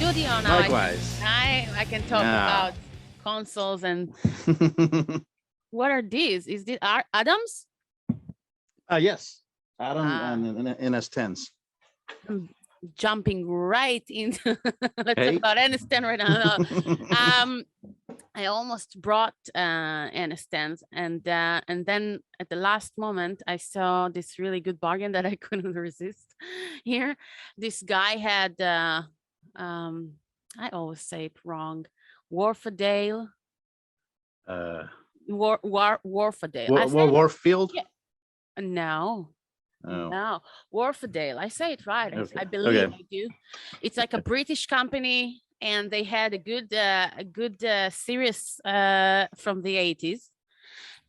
studio now. Likewise. I can talk about consoles and what are these? Is this Adams? Yes, Adam and NS10s. I'm jumping right into let's talk about NS10 right now. I almost brought NS10s, and then at the last moment I saw this really good bargain that I couldn't resist. Here, this guy had I always say it wrong. Warfadale. Warfadale. Warfield? Yeah. No. Oh. No. Warfadale. I say it right. Okay. I believe I do. It's like a British company, and they had a good series from the 80s.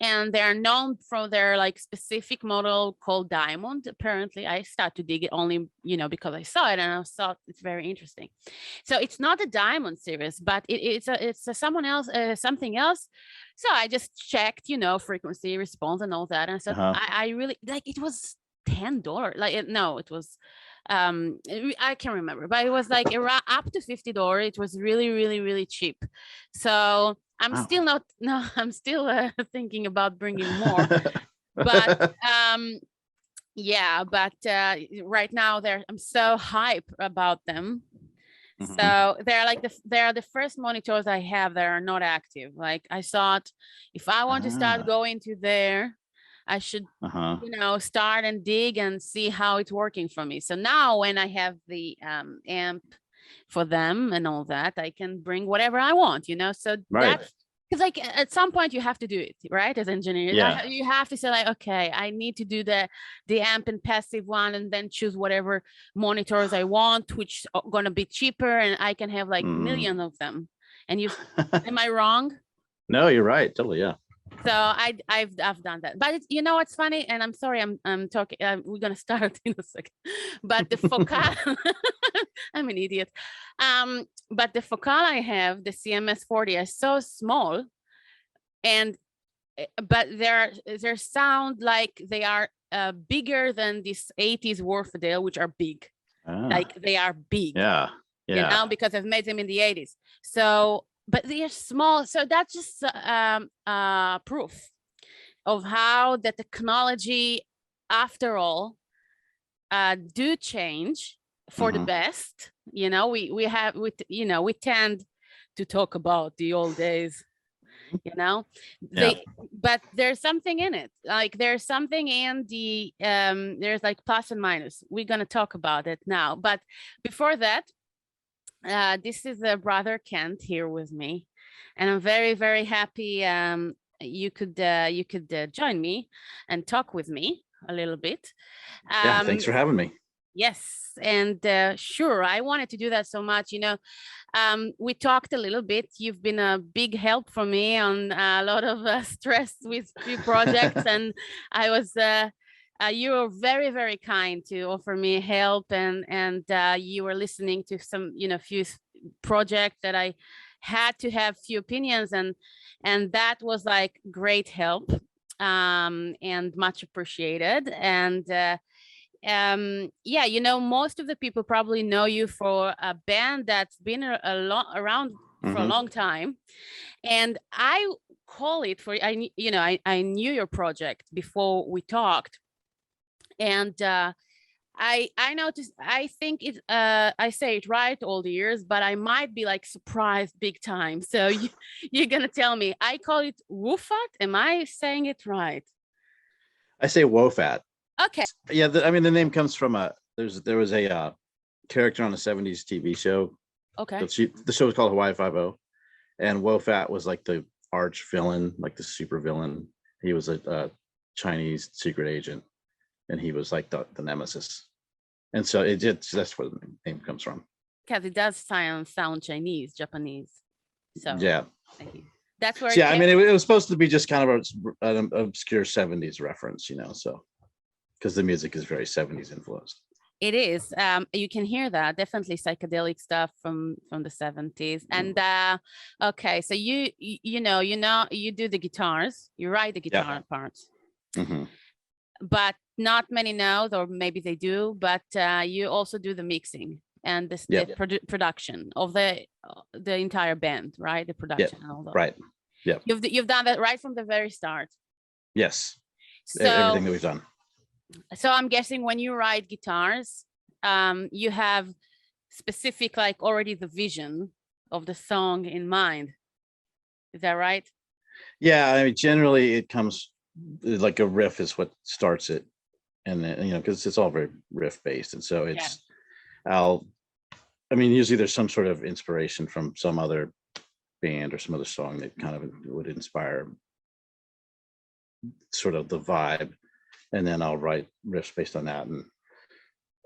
And they're known for their like specific model called Diamond. Apparently, I started to dig it only, because I saw it and I thought it's very interesting. So it's not a Diamond series, but it's someone else, something else. So I just checked, frequency response and all that. And so I really like it was $10. Like no, it was I can't remember, but it was like around up to $50. It was really, really, really cheap. So I'm still not. No, I'm still thinking about bringing more. But yeah. But right now, I'm so hype about them. So they're the first monitors I have that are not active. Like I thought, if I want to start going to there, I should, start and dig and see how it's working for me. So now when I have the amp for them and all that, I can bring whatever I want, so that's because like at some point you have to do it, right? As engineers, you have to say like, okay, I need to do the amp and passive one, and then choose whatever monitors I want, which are going to be cheaper, and I can have like millions of them. And am I wrong? No, you're right. Totally. Yeah. So I've done that, but what's funny, and I'm sorry, I'm talking. We're gonna start in a second, but the Focal, I'm an idiot. But the Focal I have, the CMS40, is so small, but they sound like they are bigger than these 80s Warfadale, which are big, like they are big. Yeah. Because I've made them in the 80s. So. But they are small, so that's just proof of how the technology, after all, do change for the best. We tend to talk about the old days, but there's something in it. Like there's something in the there's like plus and minus. We're gonna talk about it now, but before that. This is brother Kent here with me, and I'm very, very happy you could join me and talk with me a little bit. Thanks for having me. Yes, and sure, I wanted to do that so much. We talked a little bit. You've been a big help for me on a lot of stress with few projects, and I was. You were very, very kind to offer me help, and you were listening to some, few projects that I had to have few opinions, and that was like great help, and much appreciated. And most of the people probably know you for a band that's been around for a long time, and I call it for I knew your project before we talked. And I noticed, I think it, I say it right all the years, but I might be like surprised big time. So you're going to tell me, I call it Woofat. Am I saying it right? I say Wofat. Okay. Yeah. The name comes from there was a character on a 70s TV show. Okay. The show was called Hawaii Five-0, and Wofat was like the arch villain, like the super villain. He was a Chinese secret agent. And he was like the nemesis, and so that's where the name comes from. Because it does sound Chinese, Japanese. So yeah, thank you. That's where. Yeah, it was supposed to be just kind of an obscure 70s reference, so because the music is very 70s influenced. It is. You can hear that definitely psychedelic stuff from the 70s. And okay, so you do the guitars, you write the guitar parts. But not many know, or maybe they do, but you also do the mixing. and this Yep. the production of the entire band, right? The production and all that. Right. Yeah. You've done that right from the very start. Yes. So everything that we've done. So I'm guessing when you write guitars, you have specific, like already the vision of the song in mind. Is that right? Yeah, I mean, generally it comes like a riff is what starts it, and then, you know, because it's all very riff based, and so it's I mean, usually there's some sort of inspiration from some other band or some other song that kind of would inspire sort of the vibe, and then I'll write riffs based on that,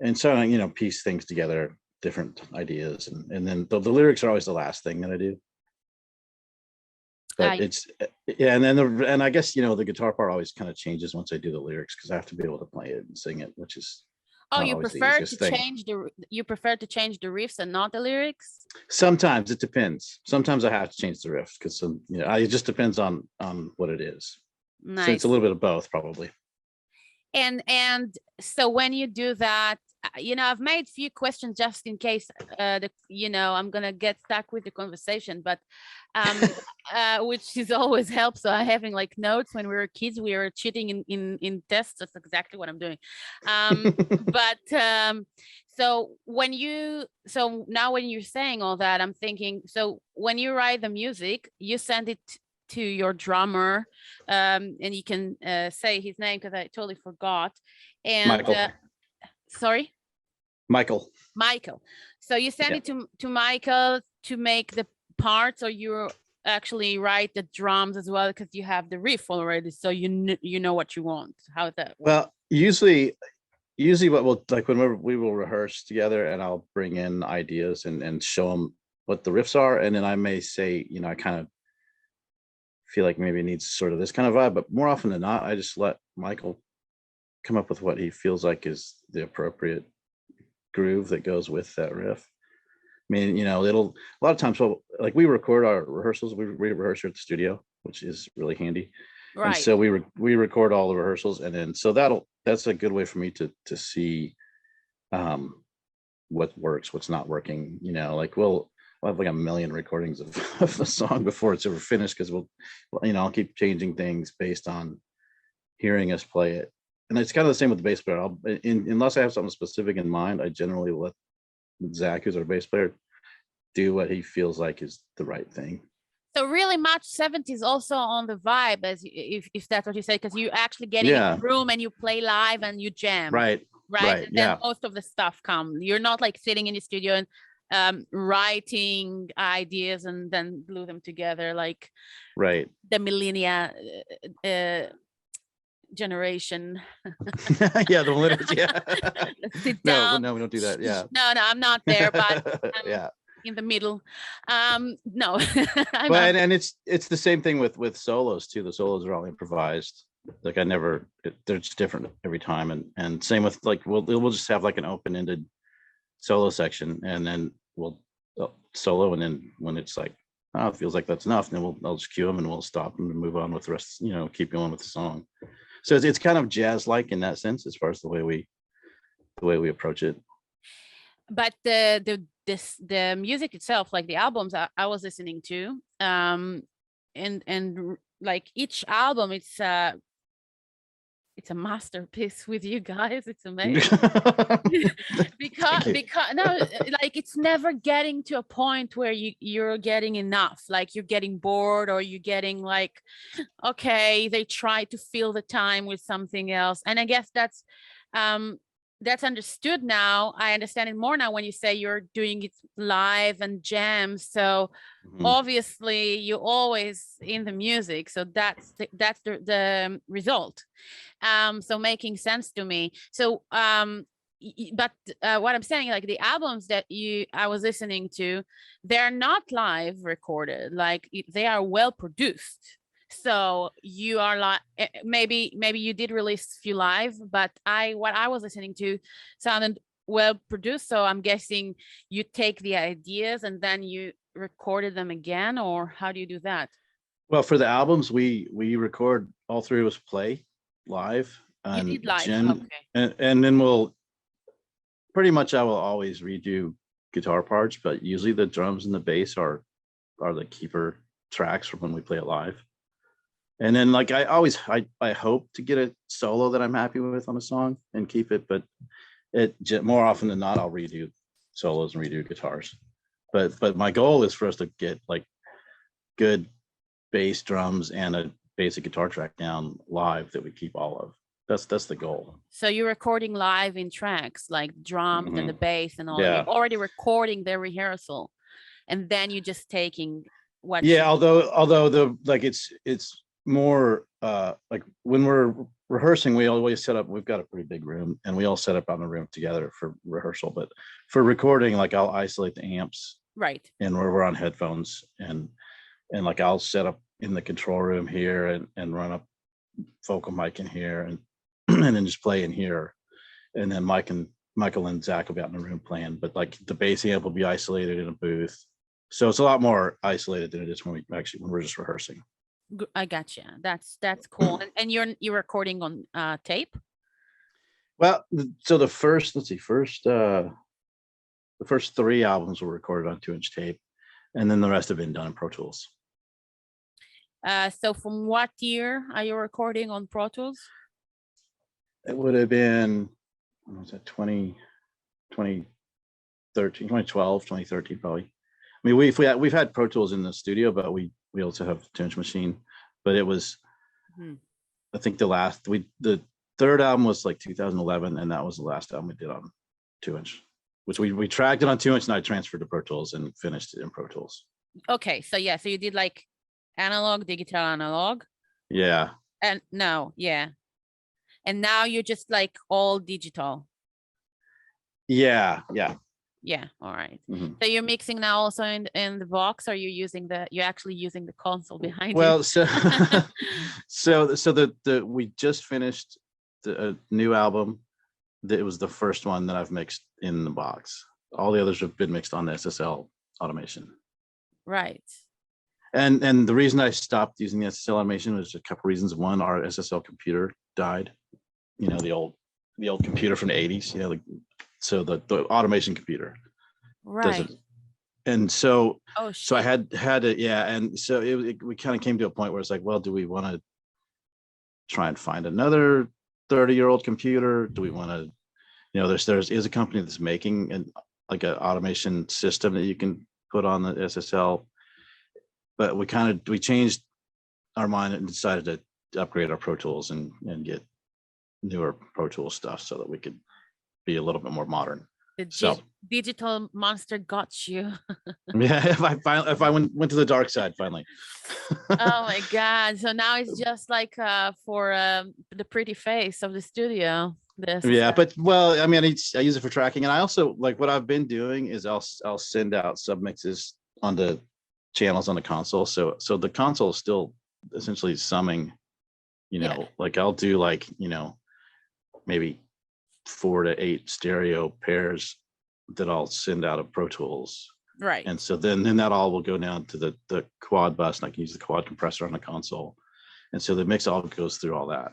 and so, you know, piece things together, different ideas, and then the lyrics are always the last thing that I do. But it's and then I guess, you know, the guitar part always kind of changes once I do the lyrics, because I have to be able to play it and sing it, which is you prefer to change the riffs and not the lyrics? Sometimes it depends. Sometimes I have to change the riffs because you know, it just depends on what it is. Nice. So it's a little bit of both, probably. And so when you do that, you know, I've made a few questions just in case, you know, I'm gonna get stuck with the conversation, but which is always helps. So I'm having like notes. When we were kids, we were cheating in tests. That's exactly what I'm doing. So now when you're saying all that, I'm thinking, so when you write the music, you send it to your drummer, and you can say his name because I totally forgot. And Michael. Sorry? Michael. So you send it to Michael to make the parts, or you actually write the drums as well because you have the riff already, so you know what you want. How that work? Well, usually what we'll like, whenever we will rehearse together, and I'll bring in ideas and show them what the riffs are, and then I may say, you know, I kind of feel like maybe it needs sort of this kind of vibe, but more often than not, I just let Michael come up with what he feels like is the appropriate groove that goes with that riff. I mean, you know, a lot of times, so like we record our rehearsals, we rehearse here at the studio, which is really handy. Right. And so we record all the rehearsals, and then so that's a good way for me to see what works, what's not working. You know, like we'll have like a million recordings of the song before it's ever finished, because you know, I'll keep changing things based on hearing us play it. And it's kind of the same with the bass player. Unless I have something specific in mind, I generally let Zach, who's our bass player, do what he feels like is the right thing. So really much 70s also on the vibe, as if that's what you say, because you actually get in a room and you play live and you jam. Right. And then most of the stuff comes. You're not like sitting in the studio and writing ideas and then glue them together like the millennia generation. The millennials. Sit down. No, we don't do that. No, I'm not there, but in the middle. No. But and it's the same thing with solos too. The solos are all improvised. Like they're just different every time, and same with like we'll just have like an open-ended solo section, and then we'll solo, and then when it's like, oh, it feels like that's enough, then I'll just cue them and we'll stop them and move on with the rest, you know, keep going with the song. So it's kind of jazz-like in that sense, as far as the way we approach it. But the music itself, like the albums I was listening to, and like each album, it's a masterpiece with you guys. It's amazing. because no, like it's never getting to a point where you're getting enough, like you're getting bored, or you're getting like, okay, they try to fill the time with something else. And I guess that's understood now. I understand it more now when you say you're doing it live and jam. So obviously you're always in the music. So that's the result. So making sense to me. So but what I'm saying, like the albums that I was listening to, they're not live recorded, like they are well produced. So you are like, maybe you did release a few live, but what I was listening to sounded well produced. So I'm guessing you take the ideas and then you recorded them again, or how do you do that? Well, for the albums, we record, all three of us play live. You did live, okay. And then I will always redo guitar parts, but usually the drums and the bass are the keeper tracks from when we play it live. And then like I hope to get a solo that I'm happy with on a song and keep it, but more often than not I'll redo solos and redo guitars. But my goal is for us to get like good bass, drums, and a basic guitar track down live that we keep all of. That's the goal. So you're recording live in tracks like drums and the bass and all. Yeah. You're already recording the rehearsal, and then you're just taking what. Yeah, although the like it's more like when we're rehearsing, we always set up. We've got a pretty big room, and we all set up on the room together for rehearsal. But for recording, like I'll isolate the amps, right, and we're on headphones, and like I'll set up in the control room here and run up vocal mic in here and and then just play in here, and then Michael and Zach will be out in the room playing. But like the bass amp will be isolated in a booth, so it's a lot more isolated than it is when we're just rehearsing. I gotcha. That's cool. And you're recording on tape? Well, so the first the first 3 albums were recorded on 2-inch tape, and then the rest have been done in Pro Tools. So from what year are you recording on Pro Tools? It would have been, what was that, 2013, 2012, 2013 probably. I mean, we've had Pro Tools in the studio, but we also have 2-inch machine. But it was, I think the third album was like 2011, and that was the last album we did on 2-inch, which we tracked it on 2-inch, and I transferred to Pro Tools and finished it in Pro Tools. Okay, so yeah, so you did like analog, digital, analog. Yeah. And no, yeah. And now you're just like all digital. Yeah. All right. So you're mixing now also in the box. Are you you're actually using the console behind you? Well, so we just finished the new album. It was the first one that I've mixed in the box. All the others have been mixed on the SSL automation. Right. And the reason I stopped using the SSL automation was a couple reasons. One, our SSL computer died. You know, the old computer from the 80s, you know, so the automation computer. Right. And so, so I had to, yeah. And so we kind of came to a point where it's like, well, do we want to try and find another 30-year-old computer? Do we want to, you know, there is a company that's making an automation system that you can put on the SSL, but we changed our mind and decided to upgrade our Pro Tools and get newer Pro Tools stuff so that we could be a little bit more modern. The digital monster got you. Yeah, if I went to the dark side finally. Oh my God! So now it's just like for the pretty face of the studio. Yeah, but well, I mean, I use it for tracking, and I also like what I've been doing is I'll send out submixes onto channels on the console. So the console is still essentially summing. You know, like I'll do like, you know, maybe 4 to 8 stereo pairs that I'll send out of Pro Tools. Right. And so then that all will go down to the quad bus, and I can use the quad compressor on the console. And so the mix all goes through all that.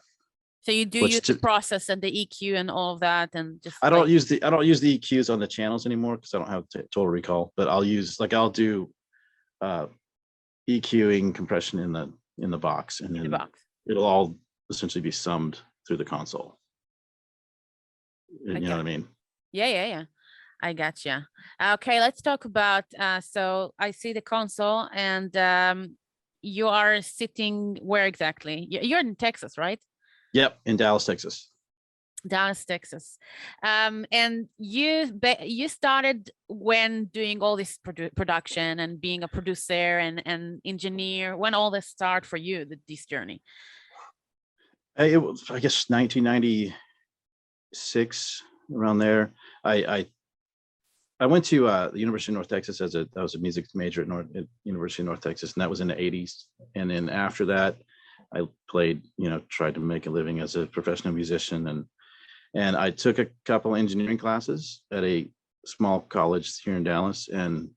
So you do use the process and the EQ and all of that, and just I don't use the EQs on the channels anymore because I don't have Total Recall, but I'll do EQing compression in the box, and then it'll all essentially be summed through the console. You know what I mean? Yeah. I gotcha. Okay, let's talk about. So I see the console, and you are sitting where exactly? You're in Texas, right? Yep, in Dallas, Texas. Dallas, Texas. And you started when doing all this production and being a producer and engineer. When all this started for you, this journey? It was, I guess, 1996, around there. I went to the University of North Texas I was a music major at University of North Texas, and that was in the 80s. And then after that, I played, you know, tried to make a living as a professional musician, and I took a couple engineering classes at a small college here in Dallas, and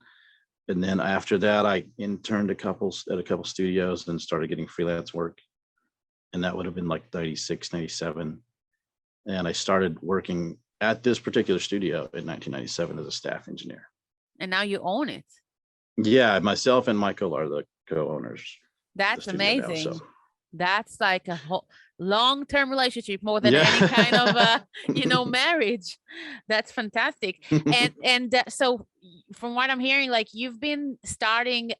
then after that, I interned at a couple studios and started getting freelance work, and that would have been like 96, 97, and I started working at this particular studio in 1997 as a staff engineer. And now you own it. Yeah, myself and Michael are the co-owners. That's amazing. Now, so. That's like a whole long-term relationship more than any kind of marriage. That's fantastic. And so from what I'm hearing, like you've been starting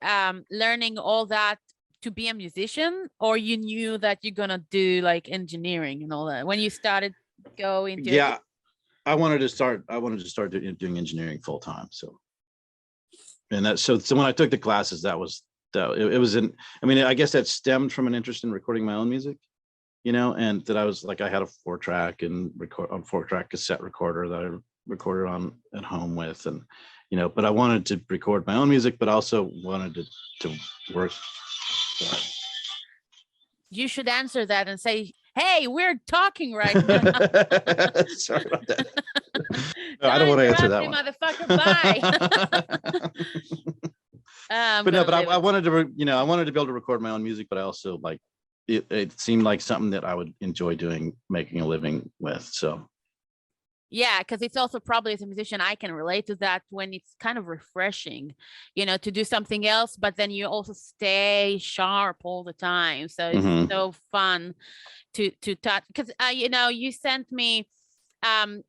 learning all that to be a musician, or you knew that you're gonna do like engineering and all that when you started going to it? I wanted to start doing engineering full time. So when I took the classes, it was I guess that stemmed from an interest in recording my own music, and that I was like, I had a 4-track cassette recorder that I recorded on at home with, and but I wanted to record my own music, but also wanted to work. You should answer that and say, hey, we're talking right now. Sorry about that. No, I don't want to answer that one. Motherfucker, bye. But no, but I wanted to, I wanted to be able to record my own music, but I also like, it seemed like something that I would enjoy doing, making a living with. So. Yeah, because it's also probably, as a musician, I can relate to that, when it's kind of refreshing, to do something else, but then you also stay sharp all the time. So it's so fun to touch, because you sent me,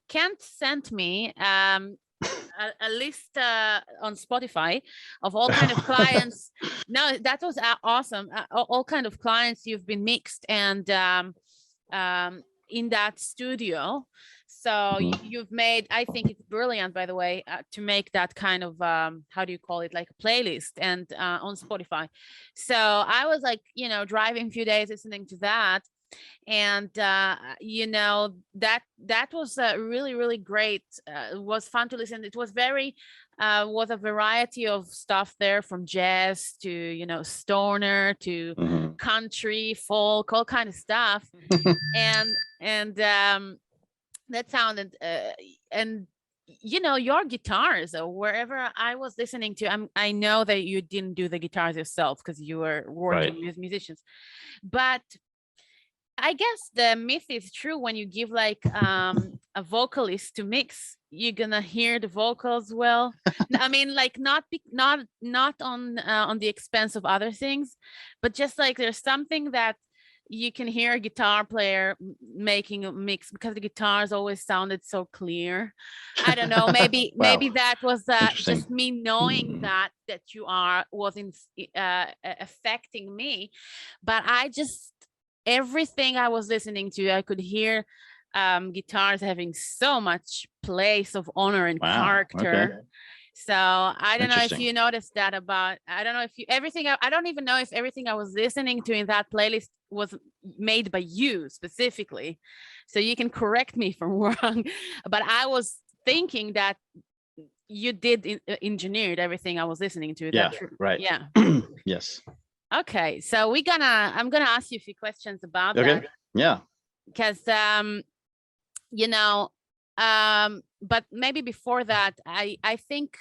Kent sent me a list on Spotify of all kind of clients. No, that was awesome. All kind of clients you've been mixed and in that studio. So you've made, I think it's brilliant, by the way, to make that kind of, how do you call it, like a playlist and on Spotify. So I was like, driving a few days listening to that. And, that was really, really great. It was fun to listen. It was was a variety of stuff there, from jazz to, stoner to country, folk, all kind of stuff. and that sounded and your guitars, or wherever I was listening to, I know that you didn't do the guitars yourself because you were working with musicians, but I guess the myth is true. When you give like a vocalist to mix, you're gonna hear the vocals well. I mean, like not on the expense of other things, but just like there's something that you can hear a guitar player making a mix, because the guitars always sounded so clear. I don't know, maybe Wow. Maybe that was just me knowing that you wasn't affecting me, but everything I was listening to, I could hear guitars having so much place of honor and character. Okay. So I don't know if you noticed that I don't know if I don't even know if everything I was listening to in that playlist was made by you specifically. So you can correct me if I'm wrong, but I was thinking that you did engineered everything I was listening to. Yeah, right. Yeah. Yes. Okay. So I'm gonna ask you a few questions about that. Yeah. Because but maybe before that, I think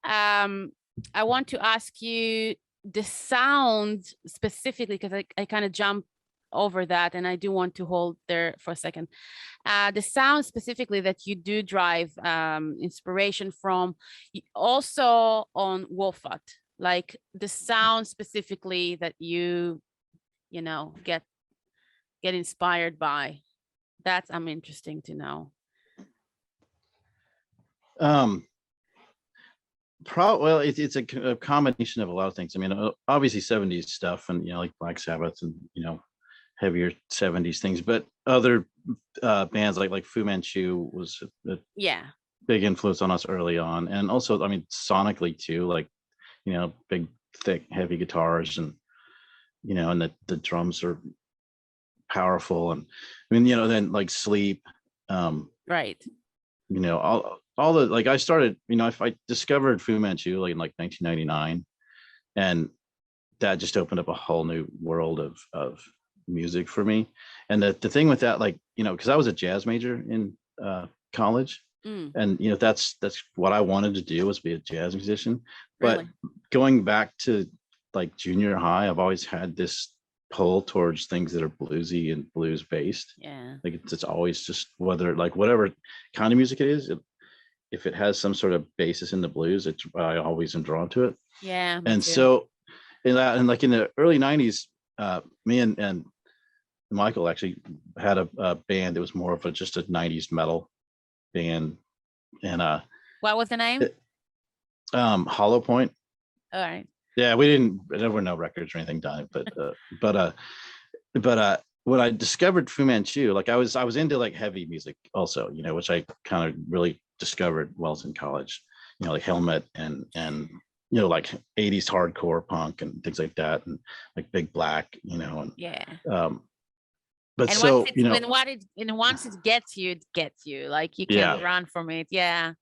I want to ask you the sound specifically, because I kind of jumped over that, and I do want to hold there for a second. The sound specifically that you do drive inspiration from, also on Wolfat, like the sound specifically that you get inspired by. That's interesting to know. Well, it's a combination of a lot of things. I mean, obviously 70s stuff, and like Black Sabbath, and heavier 70s things, but other bands like Fu Manchu was a big influence on us early on. And also, I mean, sonically too, like big, thick, heavy guitars, and and the drums are powerful. And I mean, then like Sleep, right, all the, like, I started, if I discovered Fu Manchu like in like 1999, and that just opened up a whole new world of music for me. And the thing with that, like, because I was a jazz major in college, and that's what I wanted to do, was be a jazz musician. But going back to like junior high, I've always had this pull towards things that are bluesy and blues based. Yeah, like it's always just, whether like whatever kind of music it is, if it has some sort of basis in the blues, I always am drawn to it. Yeah. And so and like in the early 90s, me and Michael actually had a band that was more of just a 90s metal band. And what was the name? Hollow Point. All right. Yeah, there were no records or anything done, but when I discovered Fu Manchu, like I was into like heavy music also, you know, which I kind of really discovered while I was in college, you know, like Helmet and you know, like 80s hardcore punk and things like that, and like Big Black, you know, and yeah. But and so, once you know, once it gets you, like you can't run from it. Yeah.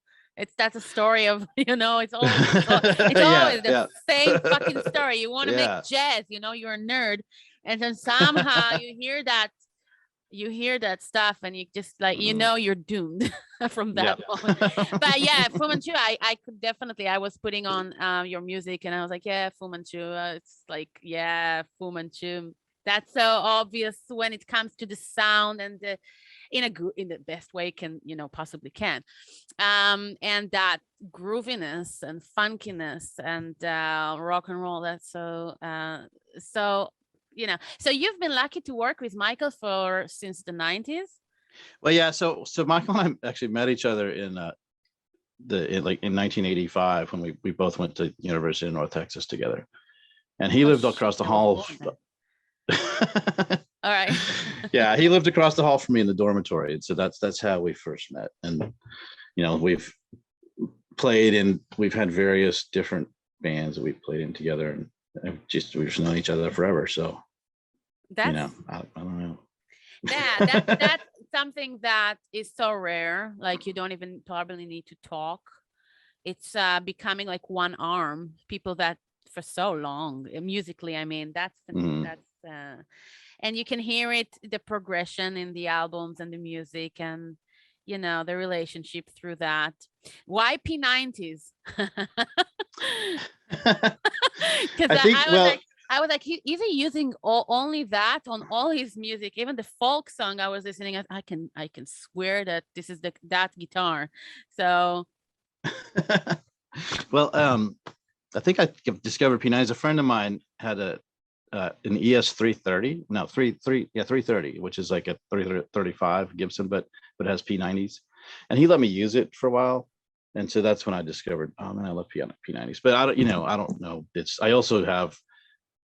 That's a story of, you know, it's always the same fucking story. You want to make jazz, you know, you're a nerd, and then somehow you hear that stuff, and you just like, you know, you're doomed from that moment. But yeah, Fu Manchu, I could definitely, I was putting on your music, and I was like, yeah, Fu Manchu, it's like, yeah, Fu Manchu. That's so obvious when it comes to the sound, and in the best way possibly can, and that grooviness and funkiness and rock and roll. That's so you know. So you've been lucky to work with Michael since the 90s. Well, yeah. So Michael and I actually met each other in 1985 when we both went to University of North Texas together, and he lived across the hall. All right. Yeah, he lived across the hall from me in the dormitory, and so that's how we first met. And you know, we've had various different bands that we've played in together, and we've just known each other forever. So I don't know. Yeah, that's something that is so rare. Like, you don't even probably need to talk. It's becoming like one arm. People that for so long musically, I mean, that's and you can hear it, the progression in the albums and the music, and you know, the relationship through that. Why P90s? Because I was like, is he using only that on all his music? Even the folk song I was listening, I can swear that this is that guitar. So well, I think I discovered P90s. A friend of mine had an ES 330, no 330, which is like a 335 Gibson, but has P90s, and he let me use it for a while, and so that's when I discovered, oh man, I love P90s. But I don't know. I also have,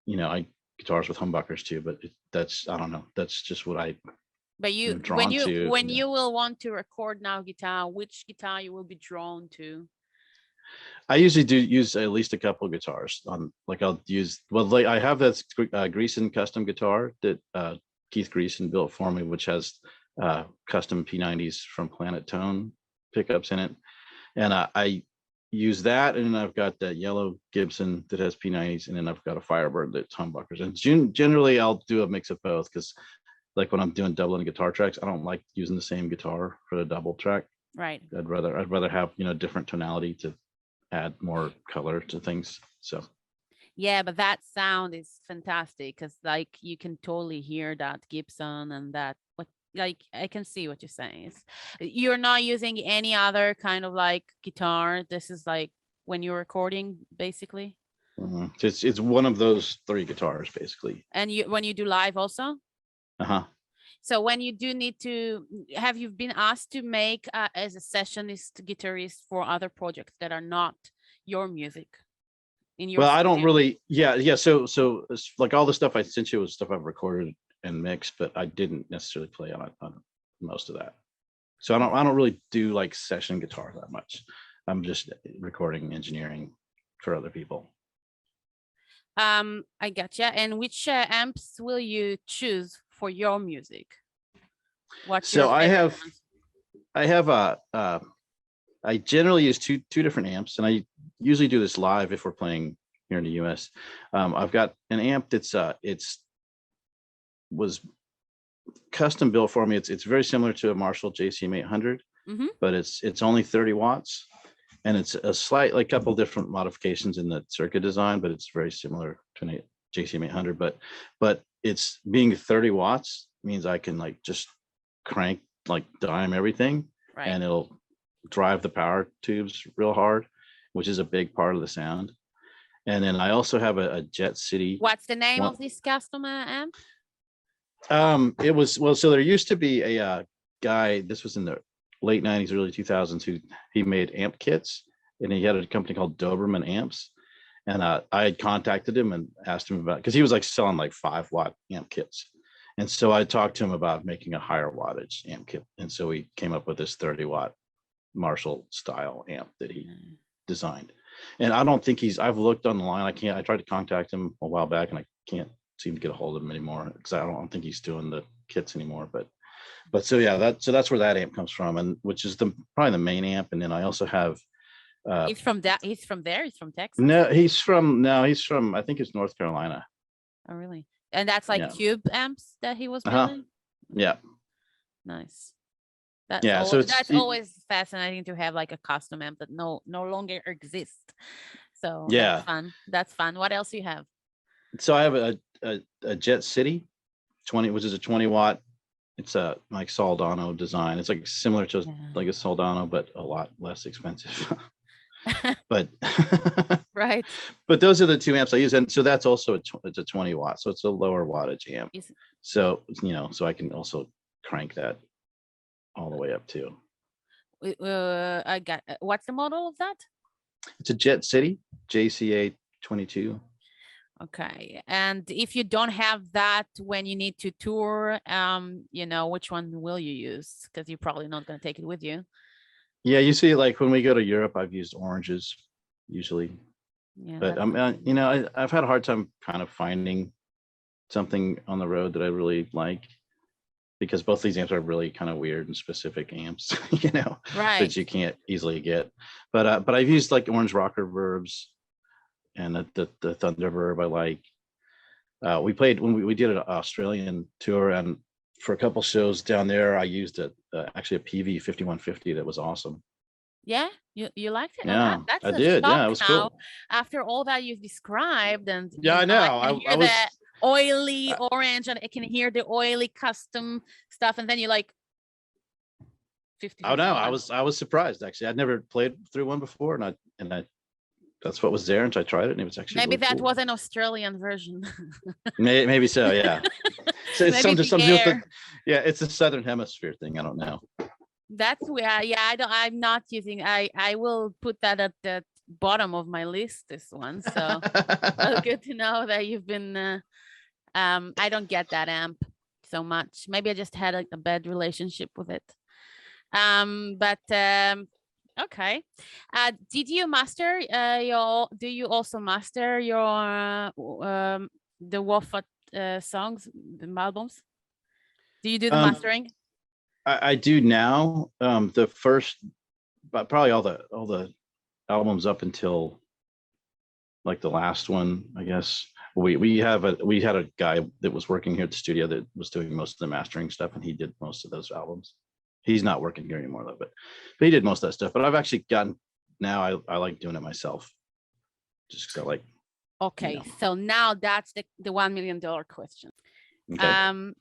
you know, guitars with humbuckers too, but I don't know. That's just what I. But you will want to record now guitar, which guitar you will be drawn to? I usually do use at least a couple of guitars. I'll use, like I have that Greason custom guitar that Keith Greason built for me, which has custom P90s from Planet Tone pickups in it, and I use that. And then I've got that yellow Gibson that has P90s, and then I've got a Firebird that's humbuckers. And generally, I'll do a mix of both, because like when I'm doing doubling guitar tracks, I don't like using the same guitar for the double track. Right. I'd rather have, you know, different tonality to add more color to things. So yeah, but that sound is fantastic, because like you can totally hear that Gibson, and that like I can see what you're saying. You're not using any other kind of like guitar. This is like when you're recording, basically. It's one of those three guitars basically. And when you do live also? So when you do need to, have you been asked to make as a sessionist guitarist for other projects that are not your music? Well, I don't really. Yeah. So it's like all the stuff I sent you was stuff I've recorded and mixed, but I didn't necessarily play on most of that. So I don't really do like session guitar that much. I'm just recording, engineering for other people. I gotcha. And which amps will you choose for your music? I generally use two different amps, and I usually do this live if we're playing here in the US. I've got an amp that's was custom built for me. It's very similar to a Marshall JCM 800, but it's only 30 watts, and it's a slight, like, couple different modifications in the circuit design, but it's very similar to a JCM 800. But it's being 30 watts means I can like just crank, like dime everything, right, and it'll drive the power tubes real hard, which is a big part of the sound. And then I also have a Jet City. What's the name of this custom amp? It was, well, so there used to be a guy, this was in the late 90s, early 2000s, he made amp kits, and he had a company called Doberman Amps. And I had contacted him and asked him about, because he was like selling like 5-watt amp kits. And so I talked to him about making a higher wattage amp kit. And so we came up with this 30-watt Marshall style amp that he designed. And I don't think I've looked online. I tried to contact him a while back, and I can't seem to get a hold of him anymore, because I don't think he's doing the kits anymore. But so yeah, that's where that amp comes from, and which is probably the main amp. And then I also have he's from Texas. No, he's from I think it's North Carolina. Oh, really? And that's like tube amps that he was building? Yeah. Nice. So that's always fascinating to have like a custom amp that no longer exists. So yeah, that's fun. What else do you have? So I have a Jet City 20, which is a 20-watt. It's a like Soldano design. It's like similar to like a Soldano, but a lot less expensive. But right. But those are the two amps I use, and so that's also it's a 20 watt, so it's a lower wattage amp. So so I can also crank that all the way up too. I got what's the model of that? It's a Jet City JCA 22. Okay, and if you don't have that when you need to tour, which one will you use? Because you're probably not going to take it with you. Yeah, you see, like when we go to Europe, I've used oranges usually. Yeah, but I've had a hard time kind of finding something on the road that I really like, because both these amps are really kind of weird and specific amps, right, that you can't easily get. But I've used like orange rocker verbs and the Thunder Verb I like. We played when we did an Australian tour, and for a couple shows down there, I used actually a PV 5150 that was awesome. Yeah, you liked it? Yeah, that's I did. Yeah, it was cool. After all that you've described, and yeah, I know. I hear that oily orange, and I can hear the oily custom stuff, and then you're like 50. Oh no, I was surprised actually. I'd never played through one before, and I that's what was there, and so I tried it, and it was actually maybe really that cool. was an Australian version. Maybe so, yeah. So it's something with it's a Southern Hemisphere thing. I don't know. That's where I'm not using. I will put that at the bottom of my list, this one. So good to know that you've been. I don't get that amp so much. Maybe I just had a bad relationship with it. Okay. Did you master do you also master your the Wofford songs, the albums? Do you do the mastering? I do now. The first, but probably all the albums up until like the last one, I guess. We had a guy that was working here at the studio that was doing most of the mastering stuff, and he did most of those albums. He's not working here anymore though, but he did most of that stuff. But I've actually gotten now. I like doing it myself, just because I like. Okay, so now that's the $1 million question. Okay.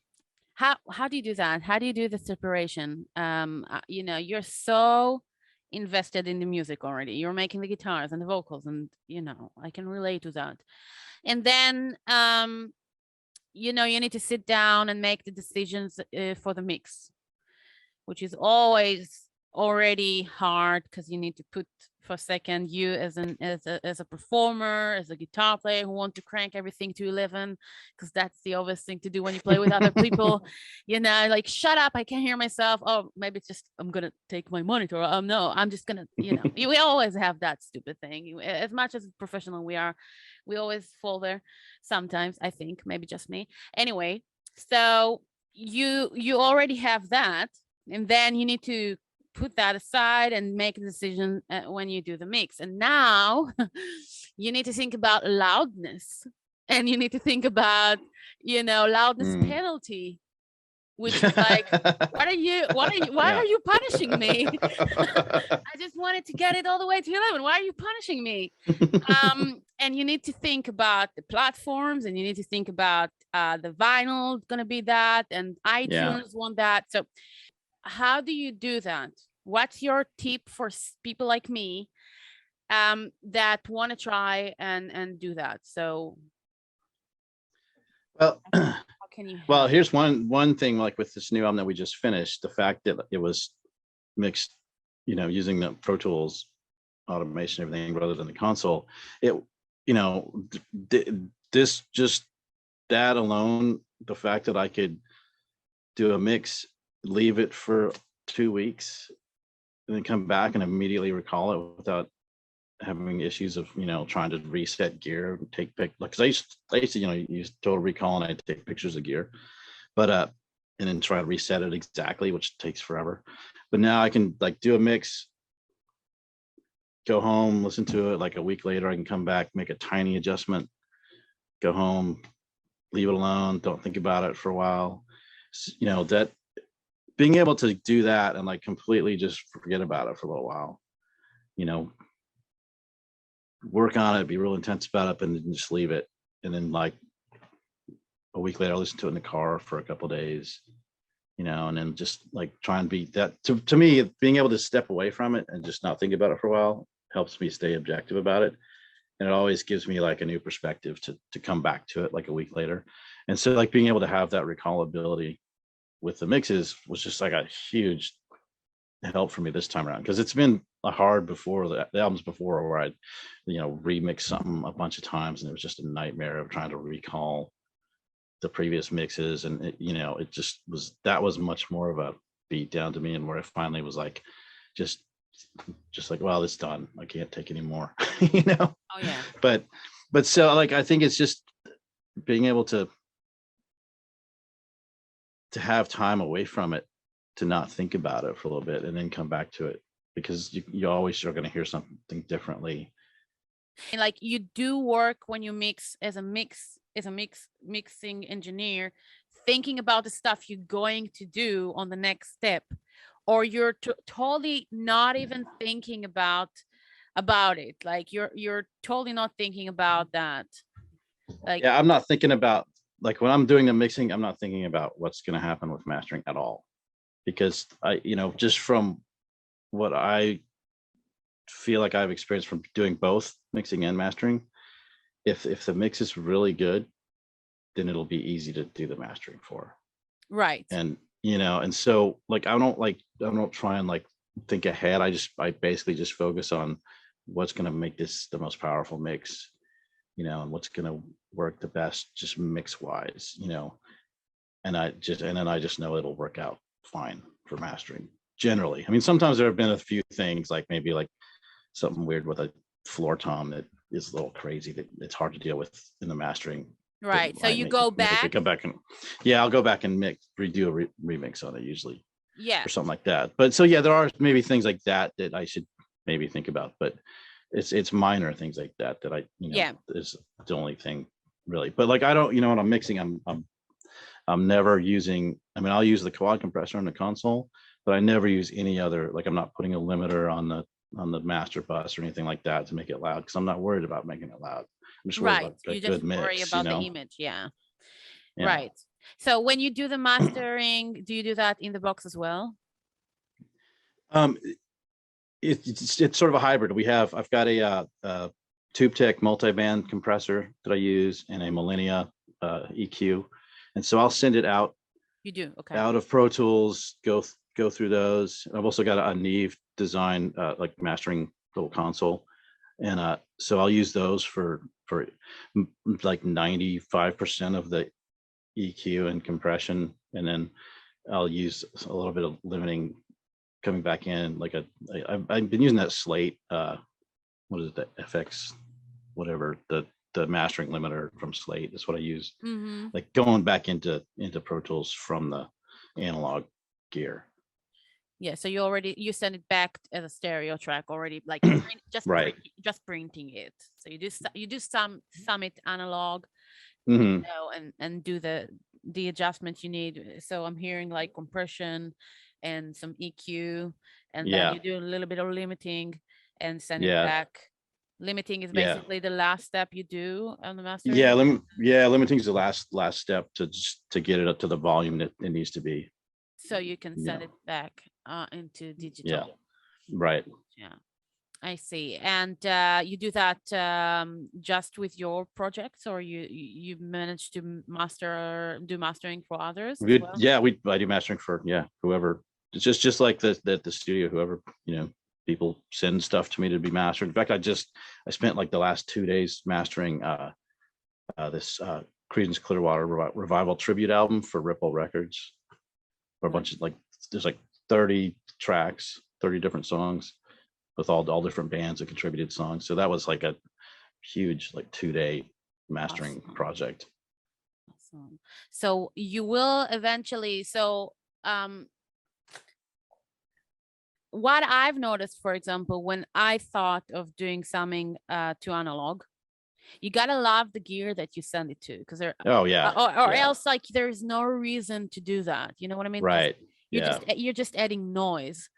How do you do that? How do you do the separation? You're so invested in the music already. You're making the guitars and the vocals, and I can relate to that. And then you need to sit down and make the decisions for the mix, which is always already hard, because you need to put for a second you as a performer, as a guitar player who want to crank everything to 11, because that's the obvious thing to do when you play with other people. Like, shut up, I can't hear myself. Oh, maybe it's just I'm gonna take my monitor. No, I'm just gonna we always have that stupid thing. As much as professional we are, we always fall there sometimes, I think. Maybe just me. Anyway, so you already have that, and then you need to put that aside and make a decision when you do the mix. And now you need to think about loudness, and you need to think about loudness penalty, which is like, why are you punishing me? I just wanted to get it all the way to 11. Why are you punishing me? And you need to think about the platforms, and you need to think about the vinyl gonna be that, and iTunes want that. So how do you do that? what's your tip for people like me that want to try and do that? So well, how can you help? well, here's one thing, like with this new album that we just finished, the fact that it was mixed, you know, using the Pro Tools automation, everything rather than the console, it, you know, this just that alone, the fact that I could do a mix, leave it for 2 weeks, and then come back and immediately recall it without having issues of, you know, trying to reset gear and take pic, because I used to, you know, use Total Recall and I'd take pictures of gear, but and then try to reset it exactly, which takes forever. But now I can like do a mix, go home, listen to it, like a week later I can come back, make a tiny adjustment, go home, leave it alone, don't think about it for a while. You know, that being able to do that and like completely just forget about it for a little while, you know, work on it, be real intense about it, and then just leave it. And then like a week later, I listen to it in the car for a couple of days, you know, and then just like try and be that to me, being able to step away from it and just not think about it for a while helps me stay objective about it. And it always gives me like a new perspective to come back to it like a week later. And so like being able to have that recallability with the mixes was just like a huge help for me this time around, because it's been hard before, the albums before, where I'd, you know, remix something a bunch of times and it was just a nightmare of trying to recall the previous mixes. And it, you know, it just was, that was much more of a beat down to me, and where I finally was like just like, well, it's done, I can't take any more. You know. Oh yeah. But so like I think it's just being able to have time away from it, to not think about it for a little bit and then come back to it, because you always are going to hear something differently. And like you do work when you mix as a mixing engineer, thinking about the stuff you're going to do on the next step, or you're totally not even thinking about it, like you're totally not thinking about that. Like, yeah, I'm not thinking about, like when I'm doing the mixing, I'm not thinking about what's going to happen with mastering at all, because I, you know, just from what I feel like I've experienced from doing both mixing and mastering, if the mix is really good, then it'll be easy to do the mastering for. right. And you know, and so like I don't try and like think ahead. I basically just focus on what's going to make this the most powerful mix, you know, and what's going to work the best just mix wise, you know. And then I just know it'll work out fine for mastering generally. I mean, sometimes there have been a few things, like maybe like something weird with a floor tom that is a little crazy, that it's hard to deal with in the mastering. Right. So you go back. Come back and yeah, I'll go back and redo a remix on it usually. Yeah. Or something like that. But so yeah, there are maybe things like that I should maybe think about, but it's minor things like that I, you know, yeah, is the only thing really. But like I don't, you know, when I'm mixing, I'm never using, I mean, I'll use the quad compressor on the console, but I never use any other, like I'm not putting a limiter on the master bus or anything like that to make it loud, because I'm not worried about making it loud. I'm just worried about a good mix. Worry about, you know? the image. Yeah. Right. So when you do the mastering, do you do that in the box as well? It's sort of a hybrid. I've got a Tube Tech multi-band compressor that I use, and a Millennia EQ, and so I'll send it out. You do? Okay. Out of Pro Tools, go through those. I've also got a Neve design like mastering little console, and so I'll use those for like 95% of the EQ and compression, and then I'll use a little bit of limiting coming back in. Like I've been using that Slate, what is it, the FX, whatever, the mastering limiter from Slate is what I use. Mm-hmm. Like going back into Pro Tools from the analog gear. Yeah, so you send it back as a stereo track already, like just right. Just printing it. So you do some it analog, mm-hmm. you know, and do the adjustments you need. So I'm hearing like compression and some EQ, and then you do a little bit of limiting and send it back. Limiting is basically the last step you do on the master. Limiting is the last step to get it up to the volume that it needs to be. So you can send it back. into digital. Yeah. Right. Yeah. I see. And you do that just with your projects, or you manage to do mastering for others as well? Yeah, I do mastering for whoever. It's just like the studio, whoever, people send stuff to me to be mastered. In fact, I spent like the last 2 days mastering this Creedence Clearwater Revival tribute album for Ripple Records, for a bunch of there's like 30 tracks, 30 different songs with all different bands that contributed songs. So that was like a huge 2-day mastering project. Awesome. So you will eventually, what I've noticed, for example, when I thought of doing something to analog, you gotta love the gear that you send it to, because else there's no reason to do that. You know what I mean? Right. You're just adding noise,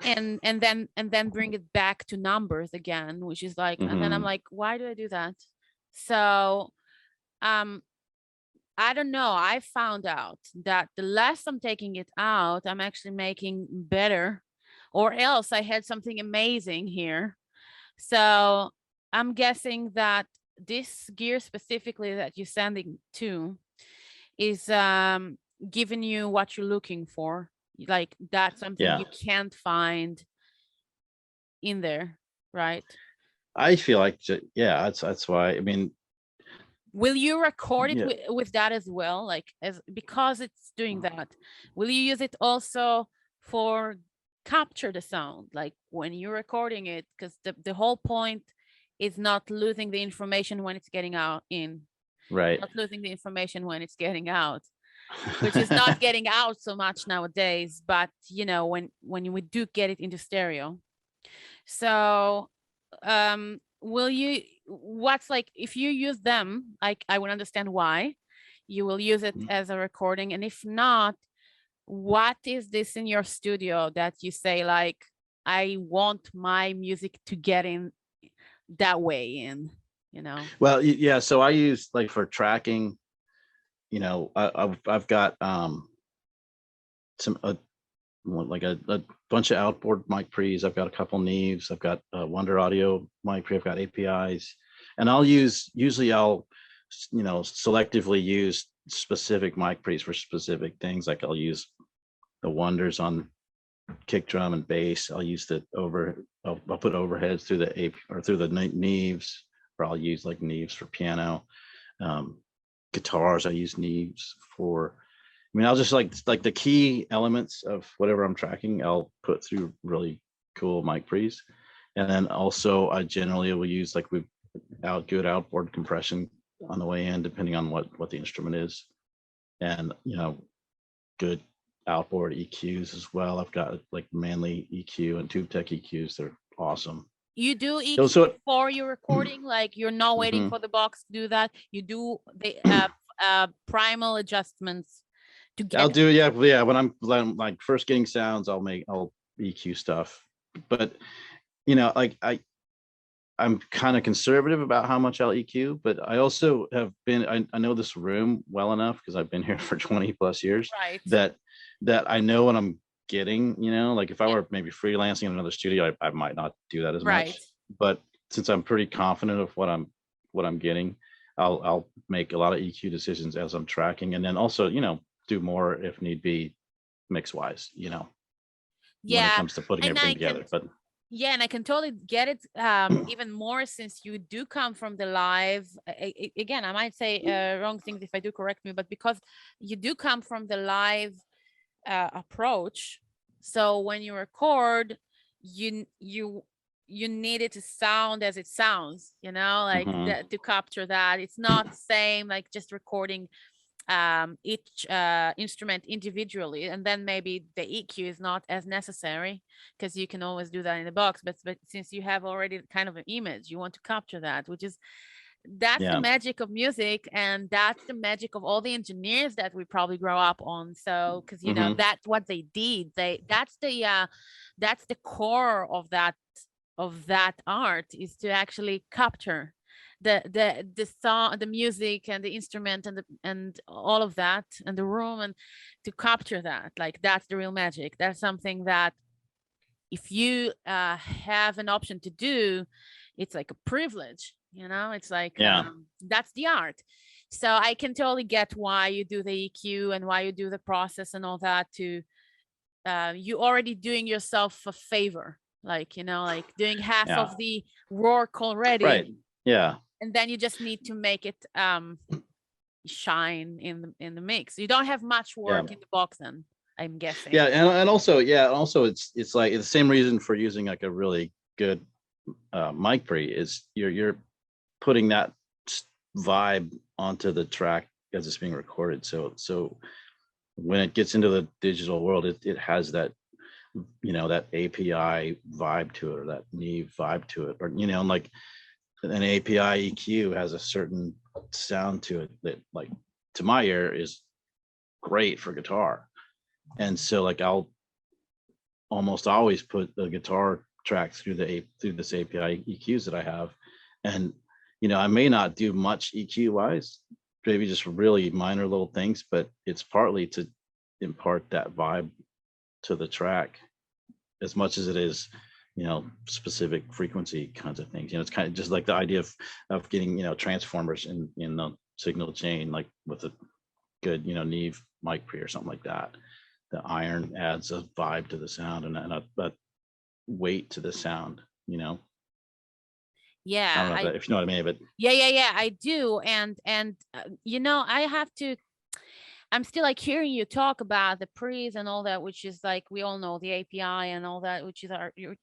and then bring it back to numbers again, which is like, and then I'm like, why do I do that? So I don't know. I found out that the less I'm taking it out, I'm actually making better, or else I had something amazing here. So I'm guessing that this gear specifically that you're sending to is giving you what you're looking for. Like that's something you can't find in there, right? I feel like, that's why. I mean, will you record it with that as well? Like, because it's doing that, will you use it also for capture the sound, like when you're recording it? Because the whole point is not losing the information when it's getting out in, right? Not losing the information when it's getting out, which is not getting out so much nowadays. But when we do get it into stereo, so will you, what's like, if you use them, I would understand why you will use it as a recording, and if not, what is this in your studio that you say like, I want my music to get in that way in, Well, yeah, so I use for tracking, I've got some a bunch of outboard mic pre's. I've got a couple Neves. I've got Wonder Audio mic pre. I've got APIs, and I'll selectively use specific mic pre's for specific things. Like I'll use the Wonders on kick drum and bass. I'll use I'll put overheads through the through the Neves, or I'll use Neves for piano. Guitars, I use Neves for. I mean, I'll just like the key elements of whatever I'm tracking, I'll put through really cool mic pre's. And then also I generally will use good outboard compression on the way in, depending on what the instrument is. And, good outboard EQs as well. I've got Manley EQ and Tube Tech EQs. They're awesome. You do EQ for your recording? Like you're not waiting for the box to do that? You do the primal adjustments? I'll do when I'm first getting sounds, I'll EQ stuff. But I'm kind of conservative about how much I'll EQ, but I also have been, I know this room well enough because I've been here for 20 plus years, right, that I know what I'm getting, if I were maybe freelancing in another studio, I might not do that as much. But since I'm pretty confident of what I'm getting, I'll make a lot of EQ decisions as I'm tracking, and then also, do more if need be, mix wise, when it comes to putting everything together. But and I can totally get it, even more since you do come from the live. Again, I might say wrong things if I do, correct me, but because you do come from the live approach, so when you record, you need it to sound as it sounds, to capture that. It's not the same like just recording each instrument individually, and then maybe the EQ is not as necessary because you can always do that in the box, but since you have already kind of an image, you want to capture that, which is the magic of music, and that's the magic of all the engineers that we probably grow up on. So because that's what they did, that's the core of that art, is to actually capture the song, the music, and the instrument, and all of that, and the room, and to capture that, like that's the real magic. That's something that if you have an option to do, it's like a privilege, you know. It's like that's the art. So I can totally get why you do the EQ and why you do the process and all that. To you already doing yourself a favor, like, you know, like doing half of the work already, right? Yeah. And then you just need to make it shine in the mix. You don't have much work in the box then, I'm guessing. Yeah, and also it's like the same reason for using like a really good mic pre is you're putting that vibe onto the track as it's being recorded. So when it gets into the digital world, it has that, you know, that API vibe to it, or that Neve vibe to it, or, you know, like an API EQ has a certain sound to it that, like, to my ear is great for guitar. And so like I'll almost always put the guitar track through this API EQs that I have. And, you know, I may not do much EQ wise, maybe just really minor little things, but it's partly to impart that vibe to the track as much as it is, you know, specific frequency kinds of things. You know, it's kind of just like the idea of getting, you know, transformers in the signal chain, like with a good, you know, Neve mic pre or something like that. The iron adds a vibe to the sound and a weight to the sound, you know. Yeah, I don't know if you know what I mean, but yeah, I do. And you know, I'm still like hearing you talk about the pre's and all that, which is like, we all know the API and all that, which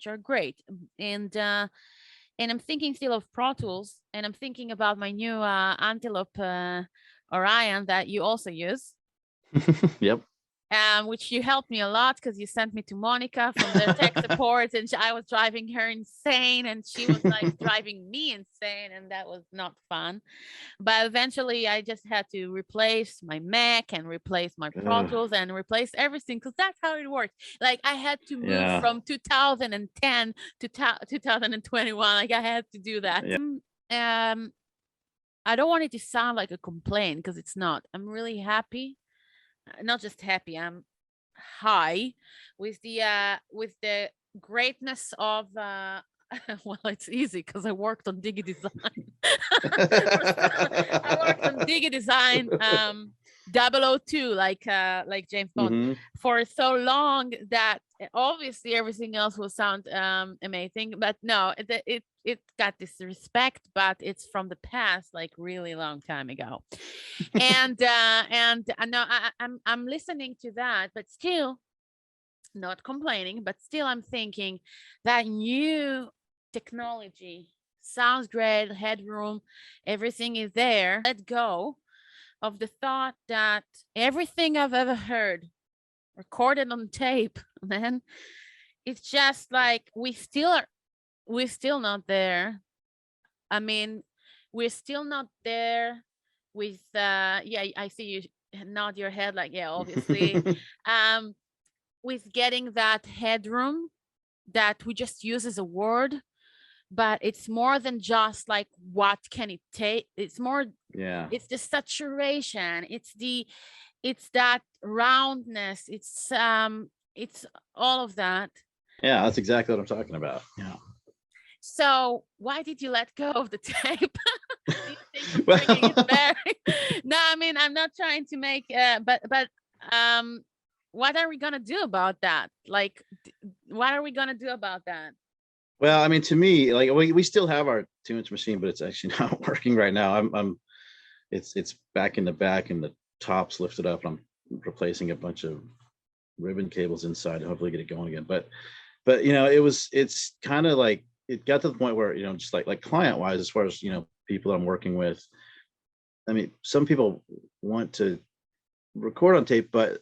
are great. And I'm thinking still of Pro Tools, and I'm thinking about my new Antelope Orion that you also use. Yep. Which you helped me a lot because you sent me to Monica from the tech support, and I was driving her insane, and she was like driving me insane, and that was not fun. But eventually I just had to replace my Mac and replace my Pro Tools and replace everything, because that's how it works. Like I had to move from 2010 to 2021. Like I had to do that. I don't want it to sound like a complaint, because it's not. I'm really happy. Not just happy, I'm high with the greatness of well, it's easy because I worked on Digi Design. I worked on Digi Design 002, like James Bond, for so long that obviously everything else will sound amazing. But no, it got this respect, but it's from the past, like really long time ago. And no, I'm listening to that, but still not complaining, but still I'm thinking that new technology sounds great, headroom, everything is there. Let go of the thought that everything I've ever heard recorded on tape, man, it's just like we're still not there. I mean, we're still not there with yeah, I see you nod your head like, yeah, obviously. With getting that headroom that we just use as a word, but it's more than just like what can it take. It's more, it's the saturation, it's that roundness, it's all of that. Yeah, that's exactly what I'm talking about. Yeah. So why did you let go of the tape? Do you think of bringing it back? No, I mean, I'm not trying to make but what are we gonna do about that? Like, what are we gonna do about that? Well, I mean, to me, like we still have our 2-inch machine, but it's actually not working right now. It's back in the back and the top's lifted up, and I'm replacing a bunch of ribbon cables inside to hopefully get it going again. But you know, it's kind of like it got to the point where, you know, just like client wise, as far as, you know, people I'm working with, I mean, some people want to record on tape, but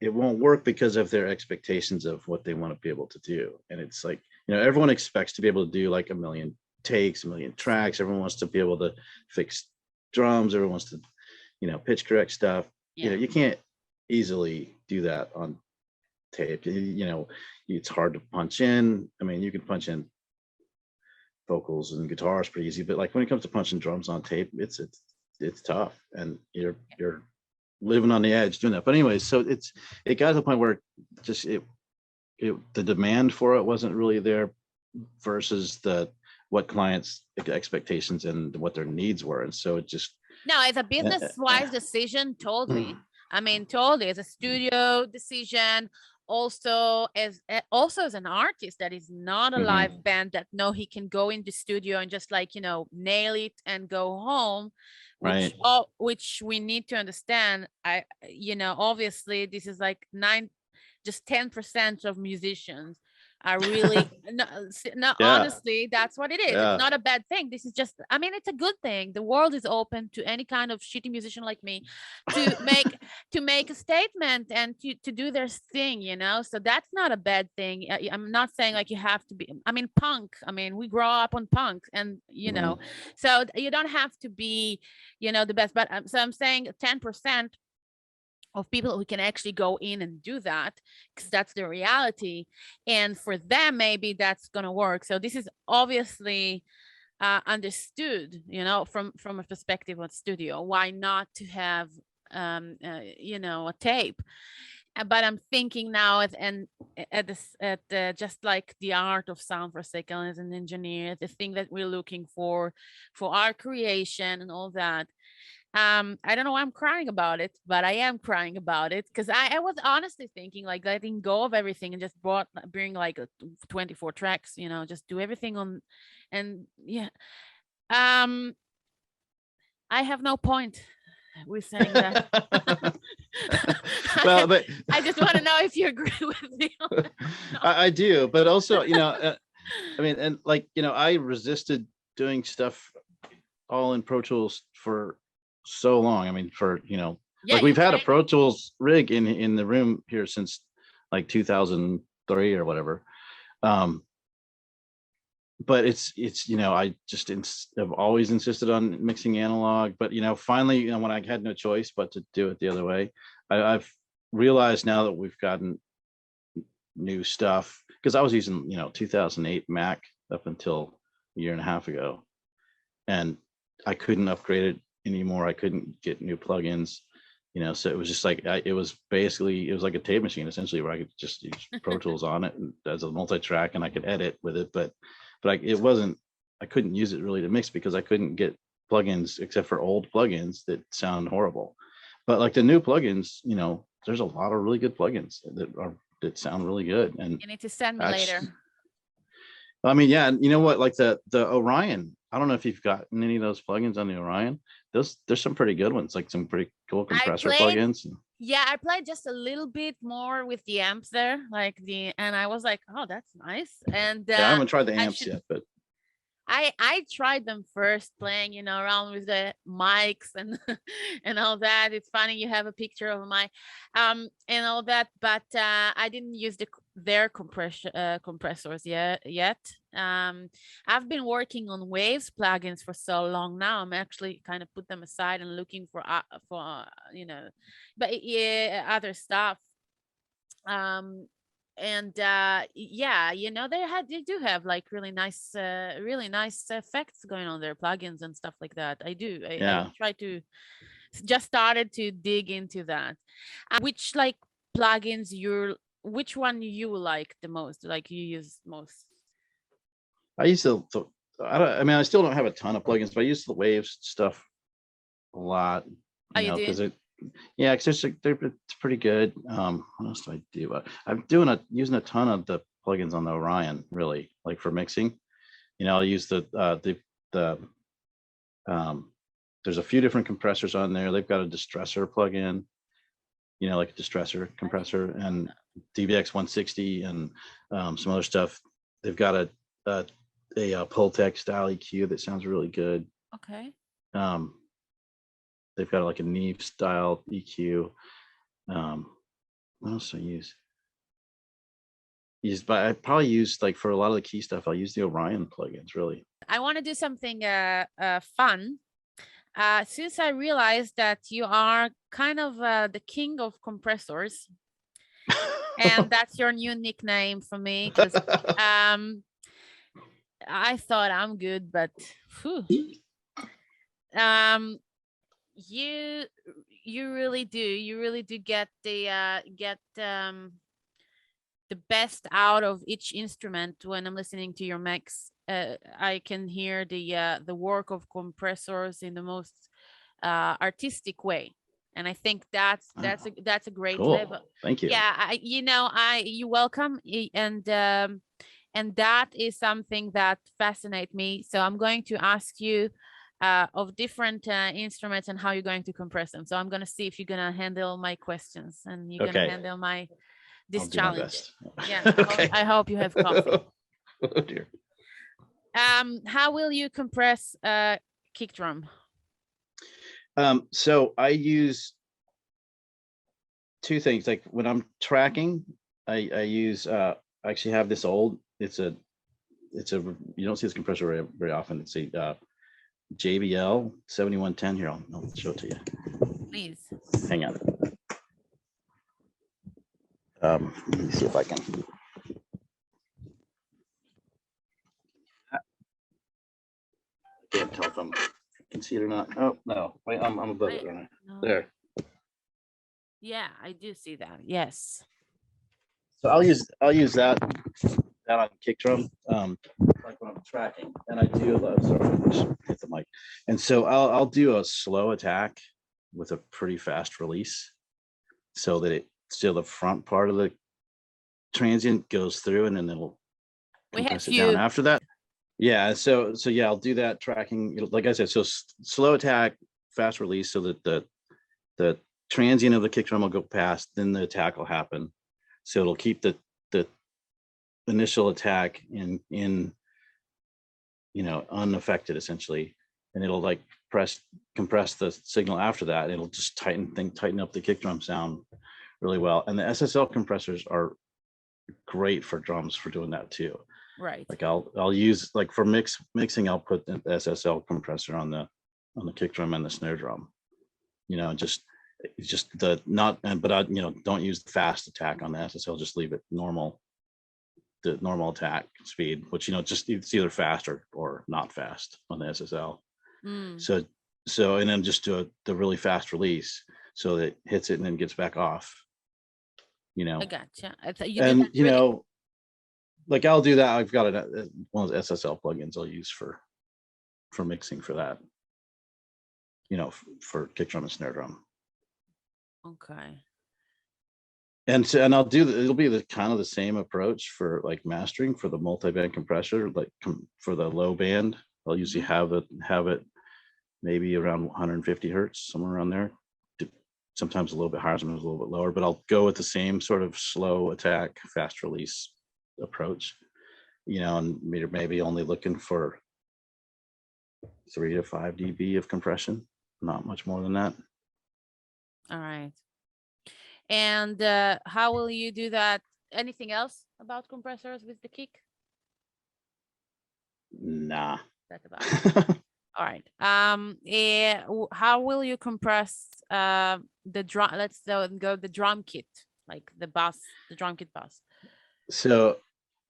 it won't work because of their expectations of what they want to be able to do. And it's like, you know, everyone expects to be able to do like 1 million takes, 1 million tracks. Everyone wants to be able to fix drums. Everyone wants to, you know, pitch correct stuff. You know, you can't easily do that on tape. You know, it's hard to punch in. I mean, you can punch in vocals and guitar is pretty easy, but like when it comes to punching drums on tape, it's tough, and you're living on the edge doing that. But anyway, so it got to the point where just the demand for it wasn't really there versus what clients' expectations and what their needs were, and so it just no, it's a business wise decision, totally. I mean, totally, it's a studio decision. Also as an artist that is not a live band, that know he can go in the studio and just like, you know, nail it and go home, which right. Which we need to understand. You know, obviously this is like 10% of musicians are really no, Yeah. honestly, that's what it is. Yeah. It's not a bad thing. This is just, I mean, it's a good thing. The world is open to any kind of shitty musician like me to make a statement and to do their thing, you know. So that's not a bad thing. I'm not saying like you have to be, I mean, punk, I mean, we grow up on punk, and you know, so you don't have to be, you know, the best, but so I'm saying 10% of people who can actually go in and do that, because that's the reality, and for them maybe that's going to work. So this is obviously understood, you know, from a perspective of studio, why not to have you know, a tape. But I'm thinking now at just like the art of sound for a second, as an engineer, the thing that we're looking for our creation and all that. I don't know why I'm crying about it, but I am crying about it because I was honestly thinking like letting go of everything and just bring like 24 tracks, you know, just do everything on, and yeah. I have no point with saying that. Well, but I just want to know if you agree with me. I do, but also, you know, I mean, and like, you know, I resisted doing stuff all in Pro Tools for so long. I mean, for, you know, like we've had a Pro Tools rig in the room here since like 2003 or whatever. But it's, you know, I just have always insisted on mixing analog, but, you know, finally, you know, when I had no choice but to do it the other way, I've realized now that we've gotten new stuff, because I was using, you know, 2008 Mac up until a year and a half ago, and I couldn't upgrade it anymore. I couldn't get new plugins, you know, so it was just like, it was like a tape machine essentially, where I could just use Pro Tools on it as a multi-track, and I could edit with it, but I couldn't use it really to mix because I couldn't get plugins except for old plugins that sound horrible. But like the new plugins, you know, there's a lot of really good plugins that sound really good. And you need to send me later. I mean, yeah, and you know what? Like the Orion, I don't know if you've gotten any of those plugins on the Orion. There's some pretty good ones, like some pretty cool compressor plugins. Yeah, I played just a little bit more with the amps there, and I was like, oh, that's nice. And yeah, I haven't tried the amps yet, but I tried them first playing, you know, around with the mics and and all that. It's funny you have a picture of my and all that, but I didn't use their compressors yet. I've been working on Waves plugins for so long now. I'm actually kind of put them aside and looking for you know, but yeah, other stuff. And yeah, you know, they do have like really nice effects going on their plugins and stuff like that. I try to just started to dig into that. Which like plugins which one you like the most, like you use most? I used to I mean, I still don't have a ton of plugins, but I use the Waves stuff a lot, you know, because yeah, because it's pretty good. What else do I do? I'm using a ton of the plugins on the Orion, really, like for mixing. You know, I'll use the there's a few different compressors on there. They've got a distressor plugin, you know, like a distressor compressor, and DBX 160 and some other stuff. They've got a Pultec style EQ that sounds really good. Okay. They've got like a Neve style EQ. What else do I use? But I probably use, like, for a lot of the key stuff, I'll use the Orion plugins, really. I want to do something fun. Since I realized that you are kind of the king of compressors, and that's your new nickname for me, because I thought I'm good, but whew. You really do get the best out of each instrument when I'm listening to your mix. I can hear the work of compressors in the most artistic way, and I think that's a great cool. level. Thank you. Yeah, you welcome, and that is something that fascinates me. So I'm going to ask you of different instruments and how you're going to compress them. So I'm going to see if you're going to handle my questions and you're going to handle this challenge. Yeah. Okay. I hope you have coffee. Oh dear. How will you compress a kick drum? So I use two things. Like when I'm tracking, I use I actually have this old, it's a you don't see this compressor very often. It's a JBL 7110. Here, I'll show it to you. Please. Hang on. Let me see if I can. I can't tell if I can see it or not. Oh no, wait, I'm above it, right? No. There. Yeah, I do see that. Yes. So I'll use that on kick drum, like when I'm tracking, and I do sorry, just hit the mic. And so I'll do a slow attack with a pretty fast release, so that the front part of the transient goes through, and then it'll compress it down after that. Yeah. So yeah, I'll do that tracking. Like I said, so slow attack, fast release, so that the transient of the kick drum will go past, then the attack will happen. So it'll keep the initial attack in unaffected essentially, and it'll like compress the signal after that. It'll just tighten up the kick drum sound really well. And the SSL compressors are great for drums for doing that too. Right. Like I'll use, like for mixing, I'll put the SSL compressor on the kick drum and the snare drum. Just the but I don't use the fast attack on the SSL. Just leave it the normal attack speed, which just it's either fast or not fast on the SSL. So and then just do the really fast release, so that it hits it and then gets back off. I gotcha. Like I'll do that. I've got one of the SSL plugins I'll use for mixing for that. For kick drum and snare drum. Okay. And I'll do it'll be the kind of the same approach for like mastering for the multi-band compressor. Like for the low band, I'll usually have it maybe around 150 hertz, somewhere around there. Sometimes a little bit higher, sometimes a little bit lower, but I'll go with the same sort of slow attack, fast release approach. And maybe only looking for 3 to 5 dB of compression, not much more than that. All right. And how will you do that? Anything else about compressors with the kick? Nah. That's about it. All right. How will you compress the drum? Let's go the drum kit, like the drum kit bus. So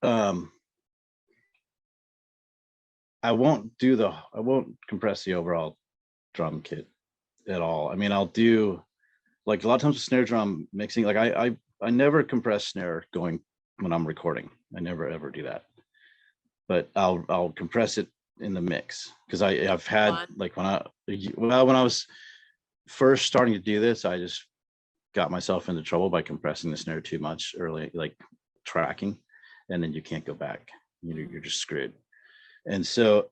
I won't compress the overall drum kit at all. I mean, I'll do, like, a lot of times with snare drum mixing, like I never compress snare going when I'm recording. I never ever do that. But I'll compress it in the mix, because I've had like when I was first starting to do this, I just got myself into trouble by compressing the snare too much early, like tracking, and then you can't go back. You're just screwed. And so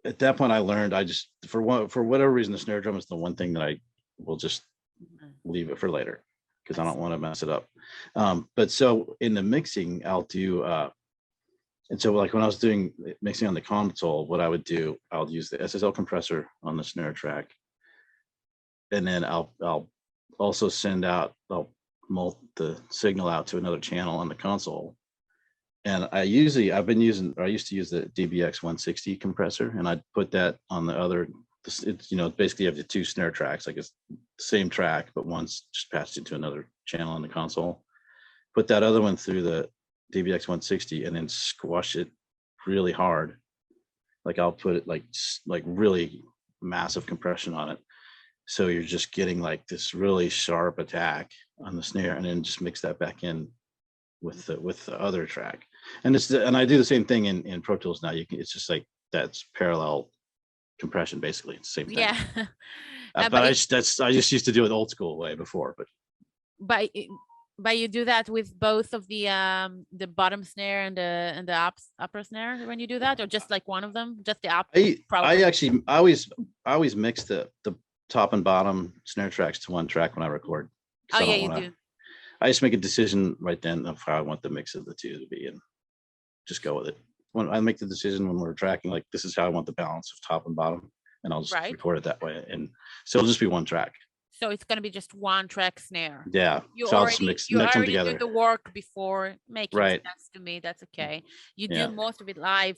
at that point I learned, I just, for whatever reason, the snare drum is the one thing that I will just leave it for later, because I don't want to mess it up. But so in the mixing, I'll do and so like when I was doing mixing on the console, what I would do, I'll use the SSL compressor on the snare track, and then I'll also send out, I'll mult the signal out to another channel on the console. And I used to use the DBX 160 compressor, and I'd put that on the other. It's, basically you have the two snare tracks, like it's the same track, but one's just passed into another channel on the console. Put that other one through the DBX 160, and then squash it really hard. Like I'll put it like really massive compression on it. So you're just getting like this really sharp attack on the snare, and then just mix that back in with the other track. And and I do the same thing in Pro Tools now. It's just like that's parallel compression, basically. It's the same thing. Yeah. But I just used to do it old school way before, but you do that with both of the bottom snare and the upper snare when you do that, or just like one of them, just the up? I always mix the top and bottom snare tracks to one track when I record. Oh yeah, you do. I just make a decision right then of how I want the mix of the two to be, and just go with it. When I make the decision when we're tracking, like this is how I want the balance of top and bottom, and I'll just record it that way. And so it'll just be one track. So it's going to be just one track snare. Yeah. So I'll just mix them together. You do the work before making sense to me. That's okay. You do most of it live,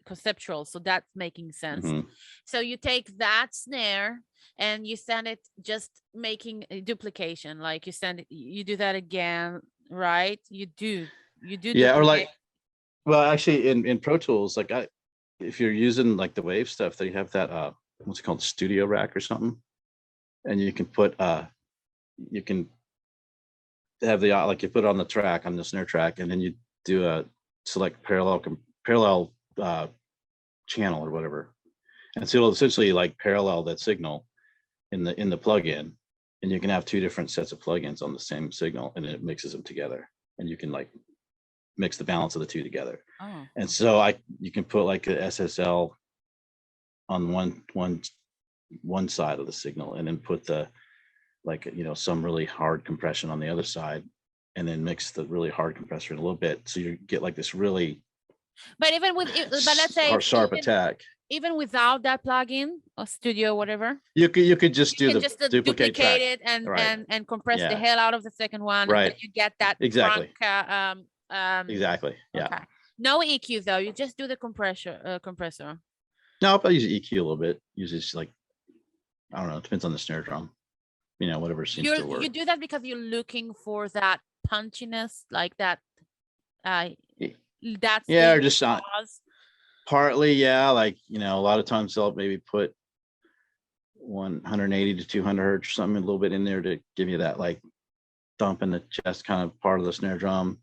conceptual. So that's making sense. Mm-hmm. So you take that snare and you send it, just making a duplication. Like you do that again, right? You do. Yeah. Duplicate. Or like, well, actually in Pro Tools, like if you're using like the wave stuff, they have that, what's it called? Studio rack or something. And you can put you can have the like you put it on the track, on the snare track, and then you do a select parallel channel or whatever, and so it'll essentially like parallel that signal in the plugin, and you can have two different sets of plugins on the same signal, and it mixes them together, and you can like mix the balance of the two together. Oh. And so you can put like a SSL on one side of the signal, and then put the some really hard compression on the other side, and then mix the really hard compressor in a little bit, so you get like this really let's say sharp attack. Even without that plugin or studio, whatever, you could just duplicate it and compress the hell out of the second one, right? And you get that exactly. Exactly. Yeah. Okay. No EQ though. You just do the compressor. No, I'll probably use EQ a little bit. Usually it's like, I don't know. It depends on the snare drum. Whatever seems to work. You do that because you're looking for that punchiness, like that. That's or just partly, yeah. Like a lot of times I'll maybe put 180 to 200 hertz or something, a little bit in there to give you that like thump in the chest kind of part of the snare drum.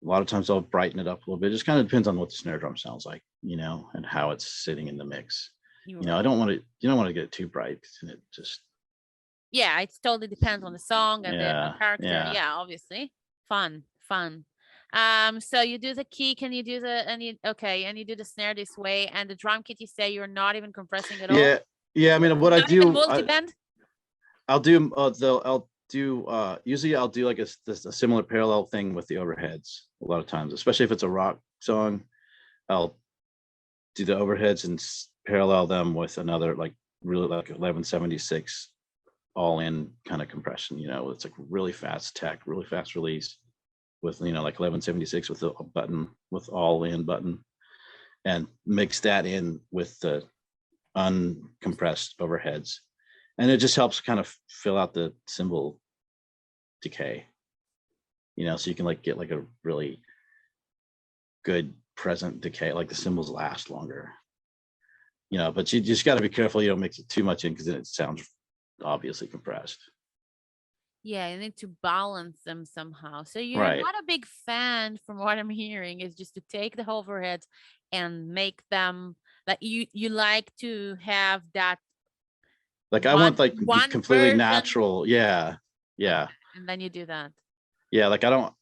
A lot of times I'll brighten it up a little bit. It just kind of depends on what the snare drum sounds like, and how it's sitting in the mix. You don't want to get it too bright, and it just. Yeah, it totally depends on the song and the character. Yeah, obviously. Fun. So you do the kick, and you do and you do the snare this way, and the drum kit, you say you're not even compressing at all. Yeah. I mean, what I do, multi-bend? Usually I'll do like a similar parallel thing with the overheads a lot of times, especially if it's a rock song. I'll do the overheads and parallel them with another like really like 1176 all in kind of compression. It's like really fast tech, really fast release with like 1176 with a button, with all in button, and mix that in with the uncompressed overheads, and it just helps kind of fill out the cymbal decay, so you can like get like a really good present decay, like the cymbals last longer, but you just got to be careful you don't mix it too much in, because then it sounds obviously compressed. Yeah, you need to balance them somehow. So you're not a big fan, from what I'm hearing, is just to take the overheads and make them like you like to have that. Like I want like completely version. Natural. Yeah. And then you do that. Yeah, like I don't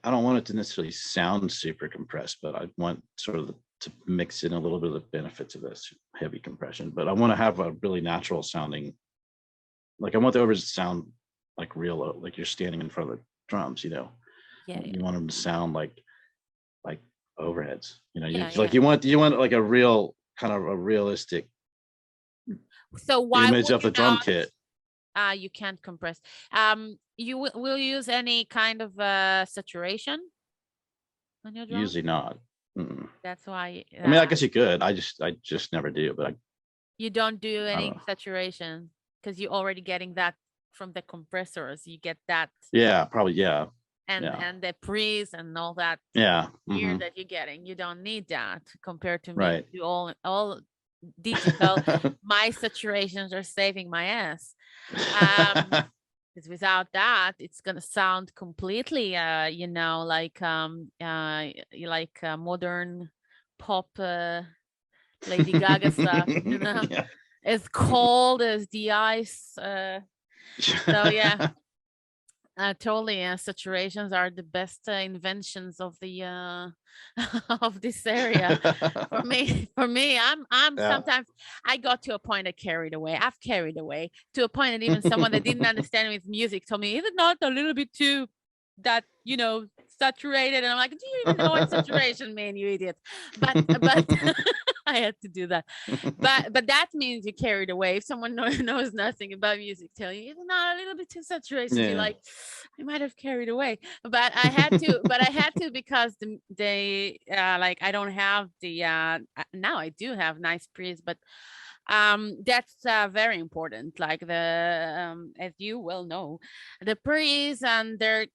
want it to necessarily sound super compressed, but I want sort of to mix in a little bit of the benefits of this heavy compression. But I want to have a really natural sounding. Like I want the overs to sound like real, like you're standing in front of the drums. Yeah. You want them to sound like overheads. You want like a real kind of a realistic. So why image of the drum kit? You can't compress. You will use any kind of saturation on your drum? Usually not. Mm-mm. That's why. I mean, I guess you could. I just never do. But you don't do any saturation because you're already getting that from the compressors. You get that. Yeah, probably. Yeah. and the pre's and all that gear that you're getting. You don't need that compared to me. Right. Do all digital. My saturations are saving my ass. Because without that, it's gonna sound completely, like modern pop, Lady Gaga stuff. As cold as the ice. So yeah. Totally. Saturations are the best inventions of the of this area. For me, I'm sometimes I got to a point I carried away. I've carried away to a point that even someone that didn't understand with music told me, is it not a little bit too that saturated? And I'm like, do you even know what saturation mean, you idiot? But I had to do that. But that means you carried away. If someone knows nothing about music, tell you it's not a little bit too saturated, you're like, I might have carried away. But I had to because they I don't have the now I do have nice pre's, but that's very important. Like the as you well know, the pre's and their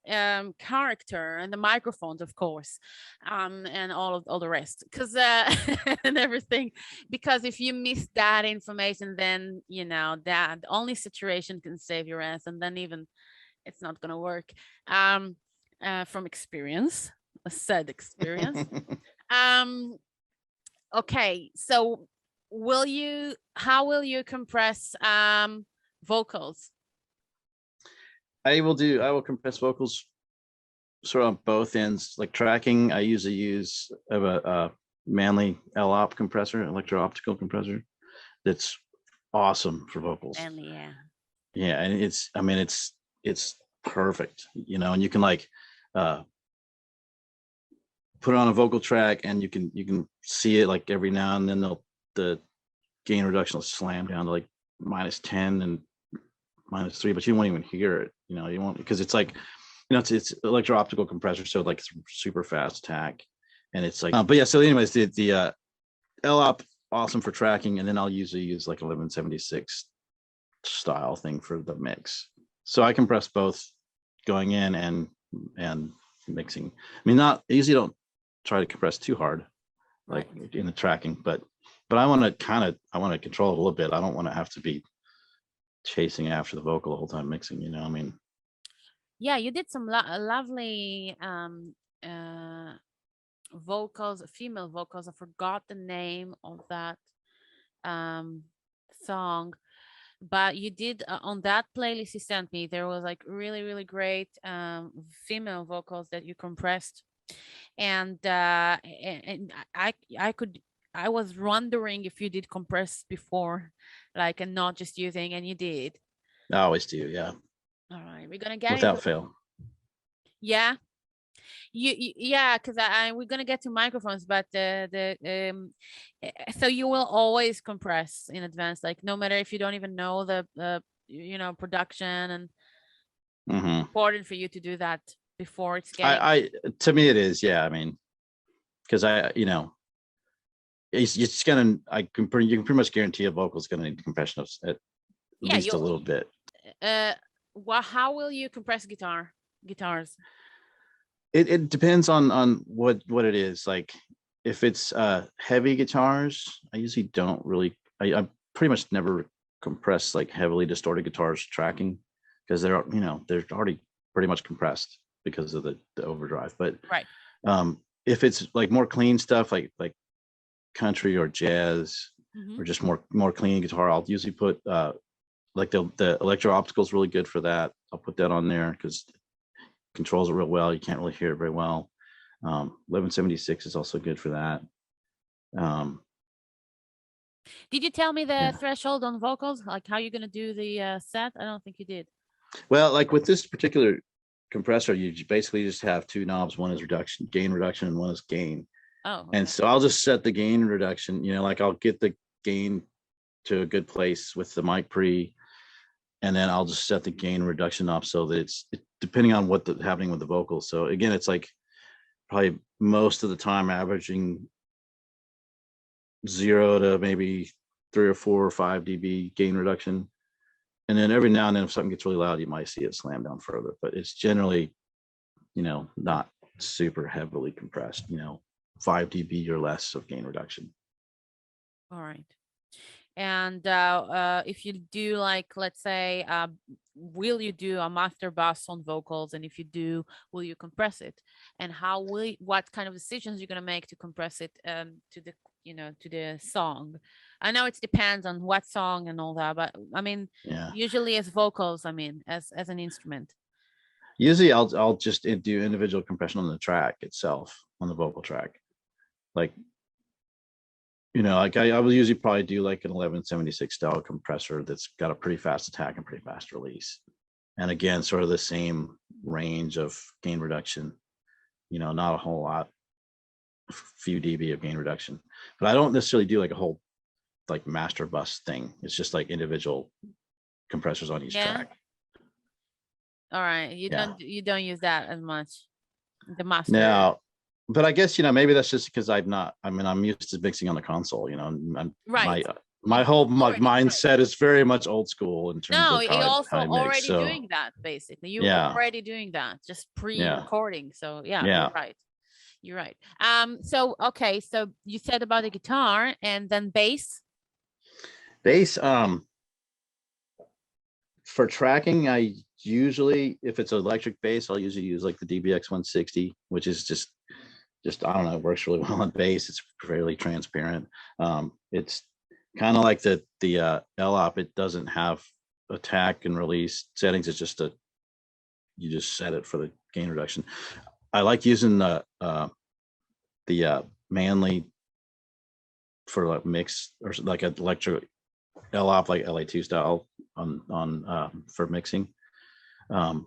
character and the microphones, of course, and all the rest, because and everything. Because if you miss that information, then that only saturation can save your ass, and then even it's not gonna work. From experience, a sad experience. Okay, so how will you compress vocals? I will compress vocals sort of on both ends. Like tracking, I usually use a Manley L-op compressor, electro-optical compressor, that's awesome for vocals. And and it's perfect, and you can put it on a vocal track, and you can see it like every now and then the gain reduction will slam down to like -10 and -3, but you won't even hear it. You won't, because it's like, it's electro-optical compressor, so like it's super fast tack, and it's like but yeah, so anyways, the L-op, awesome for tracking, and then I'll usually use like 1176 style thing for the mix. So I compress both going in and mixing. I usually don't try to compress too hard, like in the tracking, but I want to control it a little bit. I don't want to have to be chasing after the vocal the whole time mixing. Yeah, you did some lovely vocals, female vocals. I forgot the name of that song, but you did on that playlist you sent me, there was like really, really great female vocals that you compressed. And I was wondering if you did compress before, and not just using, and you did. I always do, yeah. All right, we're gonna get without fail. Yeah, because we're gonna get to microphones, but so you will always compress in advance, like no matter if you don't even know the production, and important for you to do that before it's getting. To me it is, yeah. Because it's gonna, you can pretty much guarantee a vocal is gonna need compression at least a little bit. How will you compress guitars? It depends on what it is. Like if it's heavy guitars, I usually don't really, I pretty much never compress like heavily distorted guitars tracking, because they're already pretty much compressed because of the overdrive. But if it's like more clean stuff, like country or jazz, or just more clean guitar, I'll usually put like the electro-optical is really good for that. I'll put that on there because controls it real well. You can't really hear it very well. 1176 is also good for that. Did you tell me the threshold on vocals, like how you're gonna do the set? I don't think you did. Well, like with this particular compressor, you basically just have two knobs. One is gain reduction, and one is gain. Oh, okay. And so I'll just set the gain reduction, like I'll get the gain to a good place with the mic pre, and then I'll just set the gain reduction up so that it's depending on what's happening with the vocals. So again, it's like probably most of the time averaging 0 to maybe 3 or 4 or 5 dB gain reduction. And then every now and then, if something gets really loud, you might see it slam down further, but it's generally not super heavily compressed, 5 dB or less of gain reduction. All right. And if you do, like, let's say, will you do a master bus on vocals? And if you do, will you compress it? And what kind of decisions you're going to make to compress it to the, to the song? I know it depends on what song and all that, but I mean, usually as vocals, I mean, as an instrument. Usually I'll just do individual compression on the track itself, on the vocal track. Like, like I will usually probably do like an 1176 style compressor that's got a pretty fast attack and pretty fast release. And again, sort of the same range of gain reduction, not a whole lot, few dB of gain reduction. But I don't necessarily do like a whole like master bus thing. It's just like individual compressors on each track. All right. You don't use that as much. The master. Now, but I guess, maybe that's just because I'm used to mixing on the console, right. My whole mindset is very much old school in terms of you're also how already doing that, basically. You're already doing that, just pre-recording. So you're right. You're right. So, okay. So you said about the guitar and then bass. For tracking, I usually, if it's electric bass, I'll usually use like the DBX 160, which is just I don't know, it works really well on bass. It's fairly transparent. It's kind of like the L-op. It doesn't have attack and release settings. It's just you just set it for the gain reduction. I like using the Manley for like mix, or like an electric L-op, like LA2 style on for mixing. I've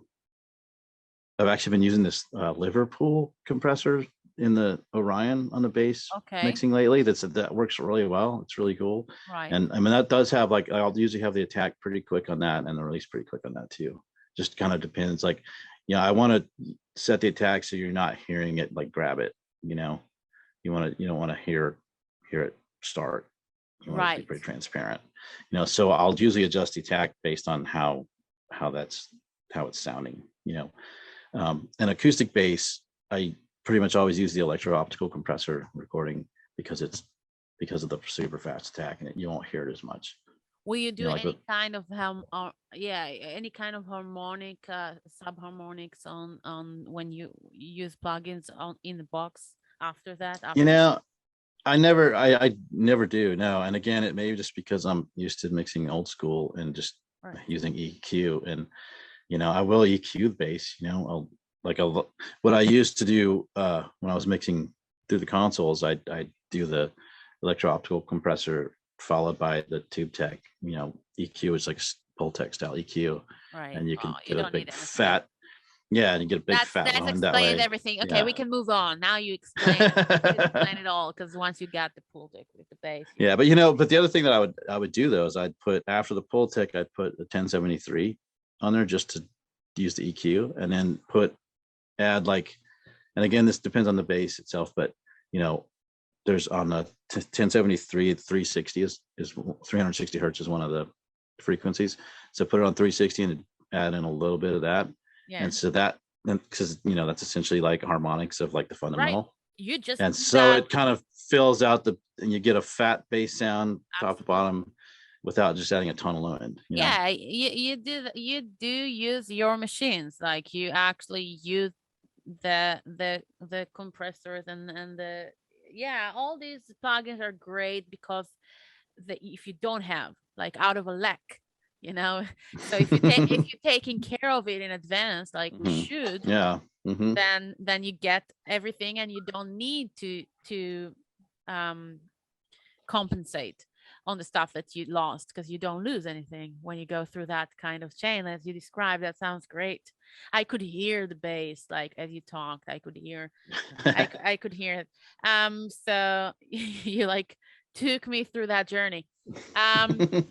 actually been using this Liverpool compressor in the Orion on the bass mixing lately. That works really well. It's really cool. Right. And I mean, that does have like, I'll usually have the attack pretty quick on that and the release pretty quick on that too. Just kind of depends. Like, I want to set the attack so you're not hearing it like grab it. You don't want to hear it start. You want it to be pretty transparent. So I'll usually adjust the attack based on how it's sounding. An acoustic bass, I pretty much always use the electro-optical compressor recording because of the super fast attack, and you won't hear it as much. Will you do any kind of any kind of harmonic subharmonics on when you use plugins in the box after that? I never do. No. And again, it may be just because I'm used to mixing old school and just using EQ, and I will EQ the bass. What I used to do when I was mixing through the consoles, I do the electro-optical compressor followed by the tube tech. EQ is like Pultec style EQ, and you can get a big fat. Yeah, and you get a big fat one that way. Explained everything. Okay, we can move on. Now you explain it all, because once you got the Pultec with the bass. Yeah, but but the other thing that I would do though is I'd put, after the Pultec, I'd put a 1073 on there just to use the EQ, and then add like, and again, this depends on the bass itself, but there's on the 1073, 360 is 360 hertz is one of the frequencies. So put it on 360 and add in a little bit of that. Yeah. And so because that's essentially like harmonics of like the fundamental. Right. And so it kind of fills out and you get a fat bass sound top to bottom without just adding a ton of low end. Yeah, you do use your machines, like you actually use the compressors and the all these plugins are great because if you don't have like out of a lack, so if you're taking care of it in advance, like we should, then you get everything and you don't need to compensate on the stuff that you lost, because you don't lose anything when you go through that kind of chain as you described. That sounds great. I could hear the bass, like as you talked, I could hear I could hear it. So you like took me through that journey. And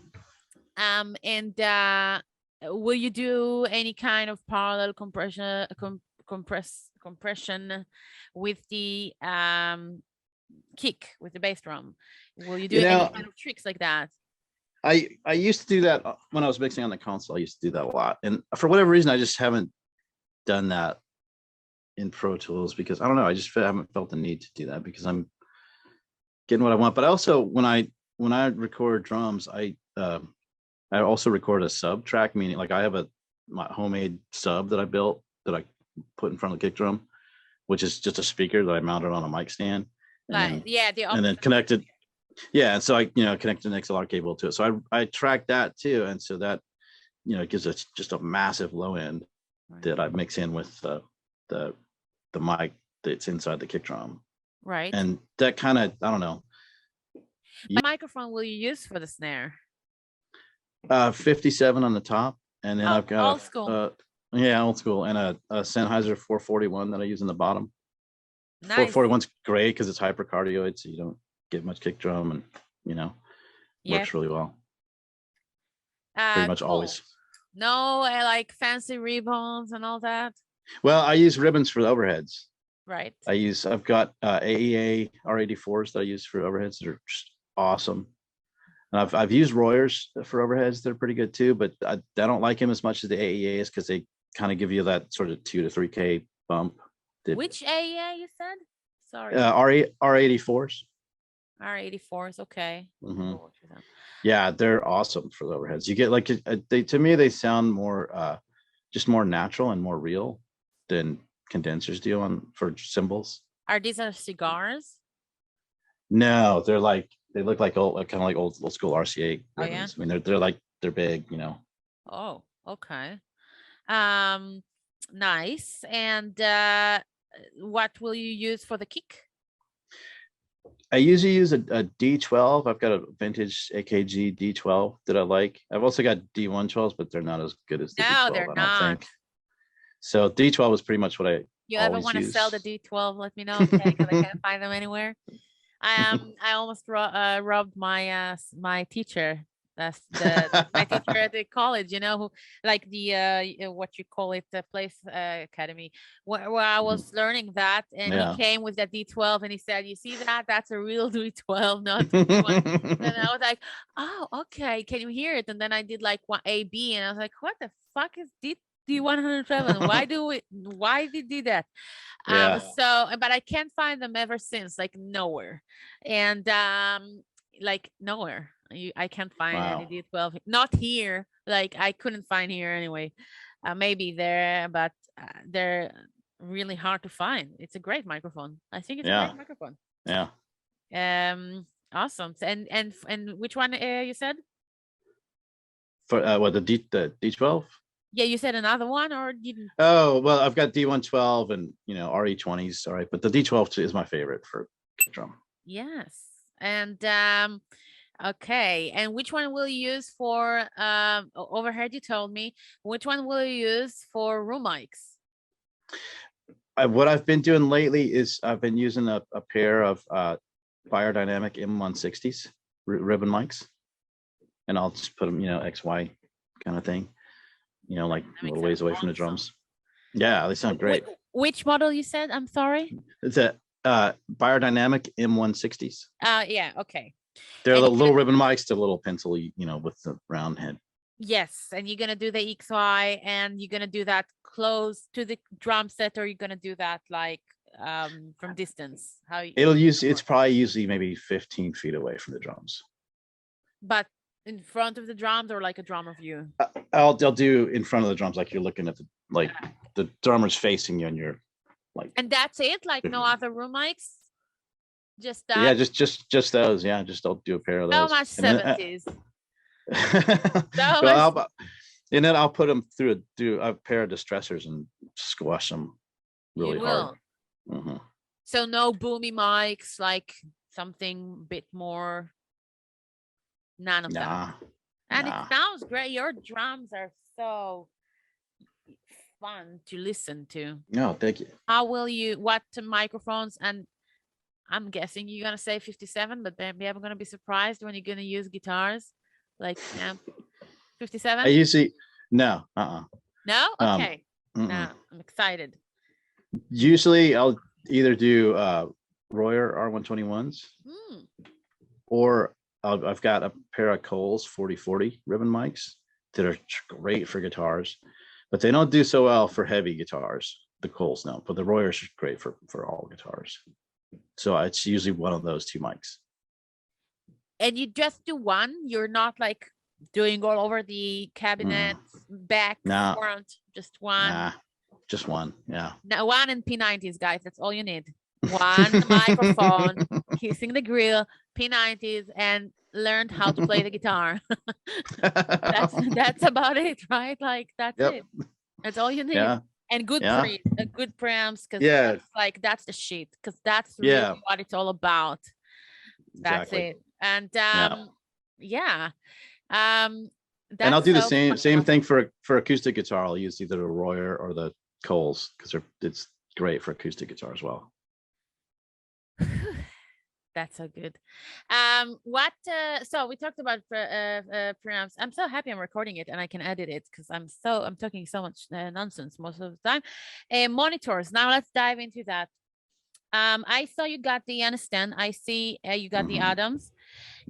will you do any kind of parallel compression with the kick, with the bass drum? Will you do any kind of tricks like that? I used to do that when I was mixing on the console. I used to do that a lot, and for whatever reason, I just haven't done that in Pro Tools because I don't know. I just haven't felt the need to do that because I'm getting what I want. But also when I record drums, I also record a sub track, meaning like I have my homemade sub that I built that I put in front of the kick drum, which is just a speaker that I mounted on a mic stand. And then connected. Yeah. And so I, connected an XLR cable to it. So I track that too. And so that, it gives us just a massive low end that I mix in with the mic that's inside the kick drum. Right. And that kind of, I don't know. What microphone will you use for the snare? 57 on the top. And then I've got old school. Old school. And a Sennheiser 441 that I use in the bottom. Nice. 441's great because it's hypercardioid, so you don't get much kick drum and, works really well. Pretty much always. No, like fancy ribbons and all that. Well, I use ribbons for the overheads. Right. I've got AEA R84s that I use for overheads that are just awesome. And I've used Royers for overheads. They're pretty good too, but I don't like them as much as the AEAs because they kind of give you that sort of 2 to 3K bump. Which AEA you said? Sorry. R84s. R84s. Okay. Mm-hmm. Yeah, they're awesome for the overheads. You get like to me they sound more just more natural and more real than condensers do for cymbals. Are these cigars? No, they look like kind of like old school RCA ribbons. Oh, yeah? I mean they're big, Oh, okay. Nice. And what will you use for the kick? I usually use a D12. I've got a vintage AKG D12 that I like. I've also got D112s, but they're not as good as the D12. They're I don't not. think. So D12 is pretty much what I. You ever want to sell the D12? Let me know, okay? Because I can't find them anywhere. I almost robbed my teacher. That's my teacher at the college, who like the what you call it, the place academy, where I was learning that, and he came with that D12 and he said, "You see that? That's a real D12, not D1." And I was like, "Oh, okay. Can you hear it?" And then I did like one AB, and I was like, "What the fuck is D107? Why did you do that?" But I can't find them ever since, like nowhere, and like nowhere. I can't find any D12. Not here. Like I couldn't find here anyway. Maybe there, but they're really hard to find. It's a great microphone. I think it's a great microphone. Yeah. Awesome. And which one you said? For the D12? Yeah, you said another one or didn't? Oh, well, I've got D112 and RE20s. All right, but the D12 is my favorite for kick drum. Yes. And okay, and which one will you use for overhead? You told me. Which one will you use for room mics? What I've been doing lately is I've been using a pair of Biodynamic M160s ribbon mics, and I'll just put them, XY kind of thing, like a little ways away from the drums. Yeah, they sound great. Which model you said? I'm sorry. It's a Biodynamic M160s. Yeah. Okay. They're the little ribbon mics, the little pencil, with the round head. Yes, and you're gonna do the XY, and you're gonna do that close to the drum set, or you're gonna do that like from distance. It's probably usually maybe 15 feet away from the drums. But in front of the drums, or like a drummer view? I'll do in front of the drums, like you're looking at the drummer's facing you, and you're like. And that's it, like no other room mics. Just that. Yeah, just those. Yeah, I'll do a pair of those. So much 70s. And then I'll put them through a pair of distressors and squash them really hard. Mm-hmm. So no boomy mics, like something a bit more. None of them. And it sounds great. Your drums are so fun to listen to. No, thank you. What microphones? And I'm guessing you're gonna say 57, but maybe I'm gonna be surprised when you're gonna use guitars, like 57. I usually no. Okay. No, I'm excited. Usually, I'll either do Royer R121s, or I've got a pair of Coles 4040 ribbon mics that are great for guitars, but they don't do so well for heavy guitars. the Coles now, but the Royer is great for all guitars. So it's usually one of those two mics. And you just do one? You're not like doing all over the cabinet, back, front, just one? Nah, just one, yeah. Now, one in P90s, guys, that's all you need. One microphone, kissing the grill, P90s, and learned how to play the guitar. That's about it, right? Like that's it. That's all you need. Yeah. And good good preamps, because that's the shit, because that's really what it's all about. That's it. And and I'll do the same thing for acoustic guitar. I'll use either the Royer or the Coles, because it's great for acoustic guitar as well. That's so good. So we talked about preamps. I'm so happy I'm recording it and I can edit it, because I'm talking so much nonsense most of the time. Monitors. Now let's dive into that. I saw you got the Understand. I see you got the Adams.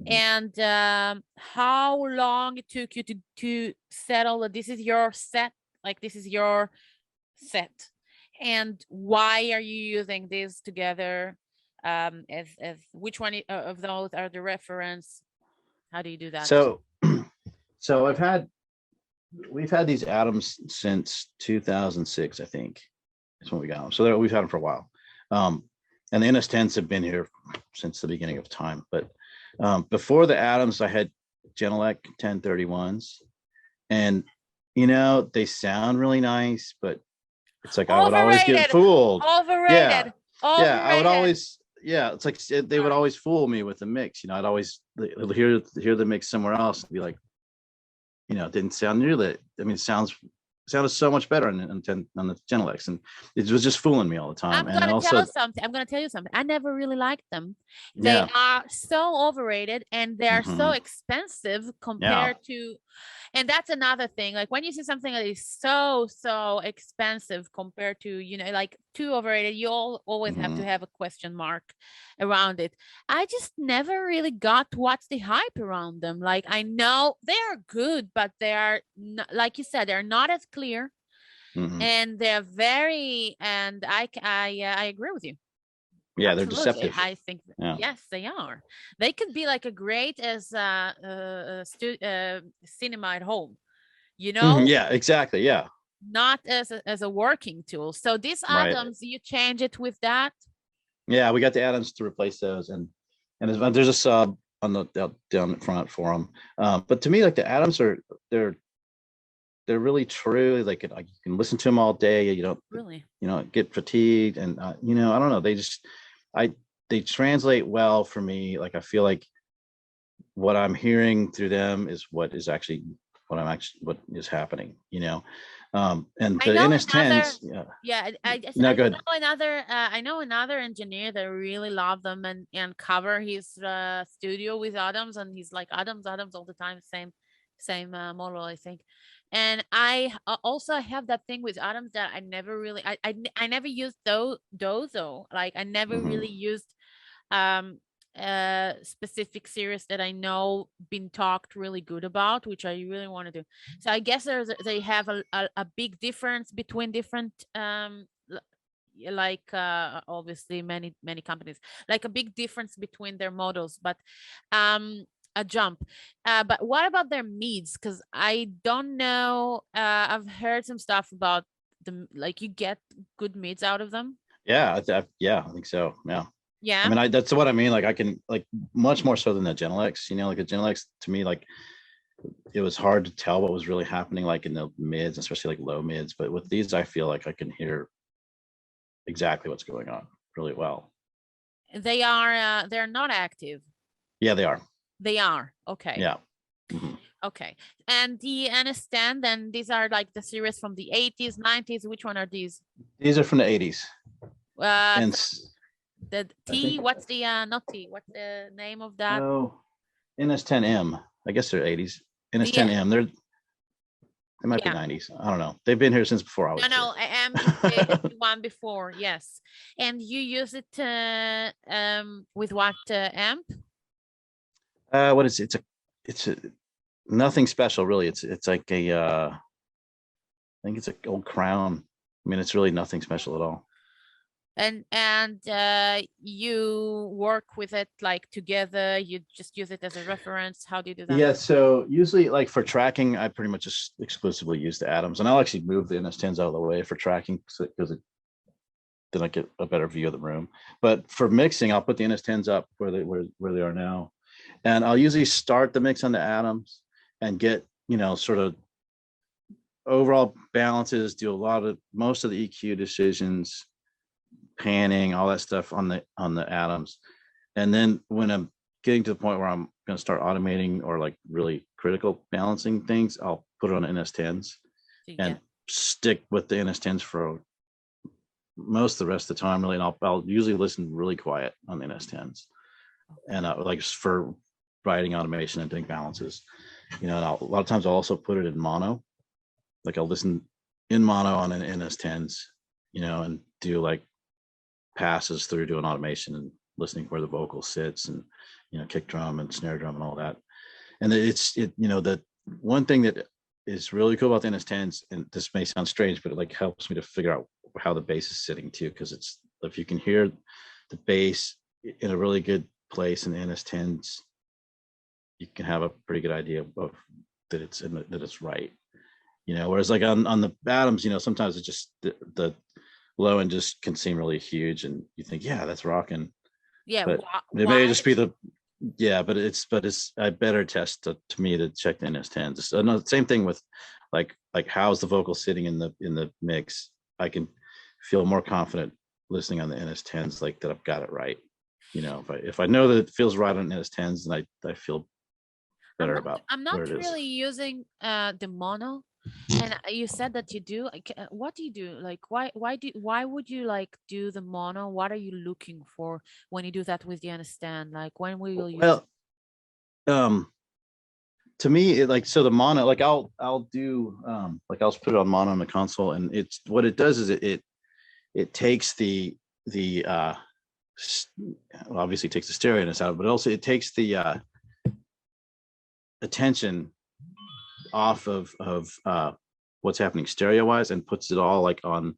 And how long it took you to settle that this is your set, like this is your set, and why are you using these together? As which one of those are the reference? How do you do that? So we've had these Adams since 2006, I think. That's when we got them. So we've had them for a while. And the NS10s have been here since the beginning of time. But before the Adams, I had Genelec 1031s, and they sound really nice, but it's like I would always get fooled. Overrated. Yeah, I would always. Yeah, it's like they would always fool me with the mix. I'd always hear the mix somewhere else and be like, it didn't sound nearly. I mean, it sounded so much better on the Genelecs, and it was just fooling me all the time. I'm gonna tell you something. I never really liked them. They are so overrated, and they are so expensive compared to. And that's another thing. Like when you see something that is so expensive compared to, like too overrated, you always have to have a question mark around it. I just never really got what's the hype around them. Like I know they are good, but they are not, like you said, they're not as clear, and they're very. And I agree with you. Yeah, they're deceptive. I think yes, they are. They could be like a great as cinema at home, Yeah, exactly. Yeah. Not as a working tool. So these Adams, you change it with that. Yeah, we got the Adams to replace those, and there's a sub on the down front for them. But to me, like the Adams they're really true. Like you can listen to them all day. You don't really, get fatigued, and I don't know. They translate well for me. Like I feel like what I'm hearing through them is what is happening. And the NS10s. I know another engineer that really loved them and cover his studio with Adams, and he's like Adams all the time, same model, I think. And I also have that thing with Adams that I never really I never used those though. Like I never really used specific series that I know been talked really good about, which I really want to do. So I guess they have a big difference between different obviously many companies, like a big difference between their models, but a jump. But what about their mids? Because I don't know. I've heard some stuff about them. Like you get good mids out of them. Yeah, I think so. Yeah. Yeah. I mean, that's what I mean. Like I can much more so than the Genelecs. Like the Genelecs to me, like it was hard to tell what was really happening, like in the mids, especially like low mids. But with these, I feel like I can hear exactly what's going on really well. They are. They're not active. Yeah, they are. They are. Okay. Yeah. Okay. And the Understand, then these are like the series from the 80s, 90s. Which one are these? These are from the 80s. And the T, what's the not T, what's the name of that? Oh, NS10M. I guess they're 80s. NS10M. They might be 90s. I don't know. They've been here since before I was. No, M is the one before. Yes. And you use it with what amp? What is it? It's a nothing special really. It's like a I think it's an old Crown I mean, it's really nothing special at all. And you work with it like together, you just use it as a reference? How do you do that? Yeah, so usually like for tracking, I pretty much just exclusively use the atoms, and I'll actually move the NS10s out of the way for tracking because then I get a better view of the room. But for mixing, I'll put the NS10s up where they are now, and I'll usually start the mix on the atoms and get, you know, sort of overall balances, do most of the EQ decisions, panning, all that stuff on the atoms. And then when I'm getting to the point where I'm going to start automating or like really critical balancing things, I'll put it on NS10s and stick with the NS10s for most of the rest of the time, really. And I'll usually listen really quiet on the NS10s, and like for writing automation and doing balances, you know. And a lot of times I'll also put it in mono, like I'll listen in mono on an NS10s, you know, and do like passes through doing automation and listening where the vocal sits, and, you know, kick drum and snare drum and all that. And you know, the one thing that is really cool about the NS10s, and this may sound strange, but it like helps me to figure out how the bass is sitting too, because it's, if you can hear the bass in a really good place in the NS10s, you can have a pretty good idea of that it's right, you know. Whereas like on the atoms, you know, sometimes it just the low end just can seem really huge, and you think, yeah, that's rocking. Yeah, but it may just be but it's a better test to me to check the NS10s. It's another same thing with like how's the vocal sitting in the mix. I can feel more confident listening on the NS10s, like that I've got it right. You know, if I know that it feels right on NS10s, then I feel better about I'm where not it is. really using the mono. And you said that you do. Like, what do you do? Like, why would you like do the mono? What are you looking for when you do that with the understand? Like, when will you use it? To me, like, so the mono, like I'll do like I'll put it on mono on the console, and it's what it does is it takes the well, obviously it takes the stereo out, but also it takes the attention off of what's happening stereo wise, and puts it all like on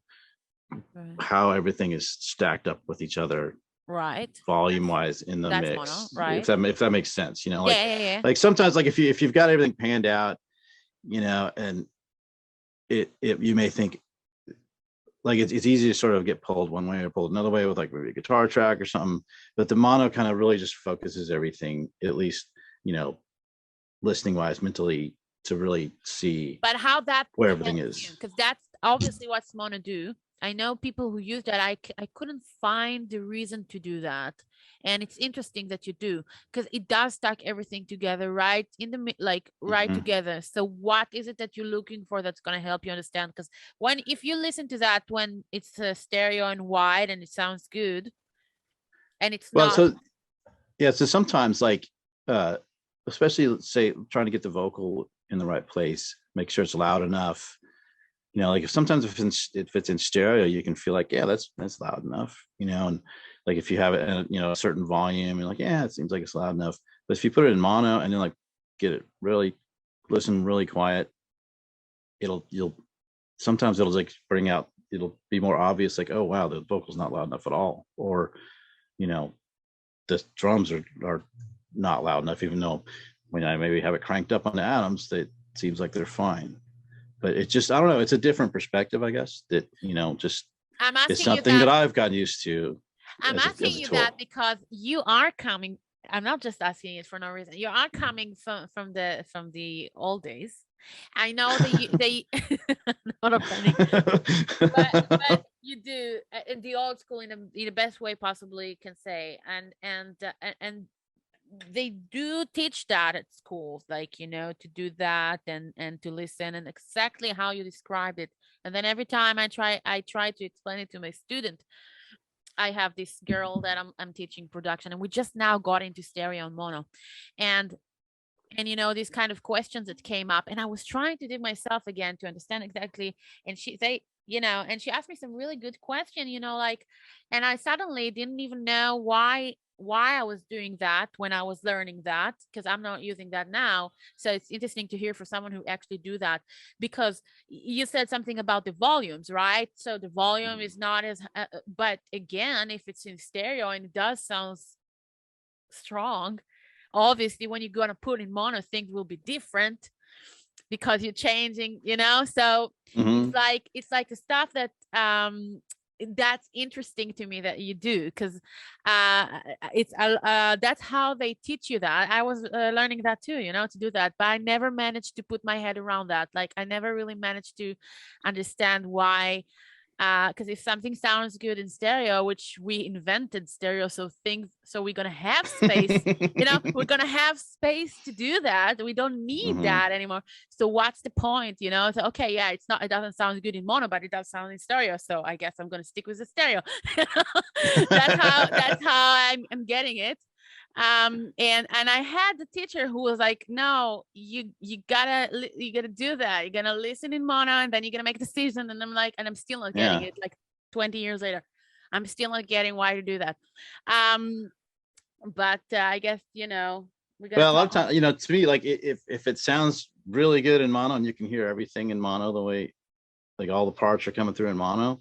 how everything is stacked up with each other, right, volume wise in the mix, mono, right? If that makes sense, you know. Like, yeah. Like sometimes, like if you've got everything panned out, you know, and it you may think like it's easy to sort of get pulled one way or pulled another way with like maybe a guitar track or something, but the mono kind of really just focuses everything, at least, you know, listening wise, mentally, to really see but how that where everything is, because that's obviously what's mono do. I know people who use that. I couldn't find the reason to do that, and it's interesting that you do, because it does stack everything together right in the right together. So what is it that you're looking for that's going to help you understand? Because if you listen to that when it's stereo and wide and it sounds good, and it's not. So yeah, so sometimes like especially, let's say, trying to get the vocal in the right place, make sure it's loud enough. You know, like sometimes if it's in stereo, you can feel like, yeah, that's loud enough, you know. And like if you have it at, you know, a certain volume, you're like, yeah, it seems like it's loud enough. But if you put it in mono and then like listen really quiet, sometimes it'll like it'll be more obvious, like, oh wow, the vocal's not loud enough at all, or, you know, the drums are not loud enough, even though when I maybe have it cranked up on the atoms, it seems like they're fine. But it's just, I don't know, it's a different perspective, I guess, that, you know, just it's something that I've gotten used to. I'm asking you that because you are coming. I'm not just asking it for no reason. You are coming from the old days. I know that they not a panic, but you do in the old school in the best way possibly can say, and they do teach that at schools, like, you know, to do that and to listen, and exactly how you described it. And then every time I try to explain it to my student. I have this girl that I'm teaching production, and we just now got into stereo and mono, and you know, these kind of questions that came up, and I was trying to do myself again to understand exactly. And and she asked me some really good question, like, and I suddenly didn't even know why I was doing that when I was learning that, because I'm not using that now. So it's interesting to hear for someone who actually do that, because you said something about the volumes, right? So the volume is not as, but again, if it's in stereo and it does sound strong, obviously when you're going to put in mono, things will be different because you're changing, so it's like the stuff that that's interesting to me that you do, because it's that's how they teach you that. I was learning that too, to do that, but I never managed to put my head around that. Like, I never really managed to understand why, because if something sounds good in stereo, which we invented stereo, so we're gonna have space, we're gonna have space to do that. We don't need that anymore. So what's the point, so okay, yeah, it doesn't sound good in mono, but it does sound in stereo, so I guess I'm gonna stick with the stereo. That's how I'm getting it. And I had the teacher who was like, no, you gotta do that. You're gonna listen in mono, and then you're gonna make a decision. And I'm like, and I'm still not getting it. Like 20 years later, I'm still not getting why to do that. But I guess, we're gonna a lot of times, to me, like, if it sounds really good in mono and you can hear everything in mono the way, like, all the parts are coming through in mono,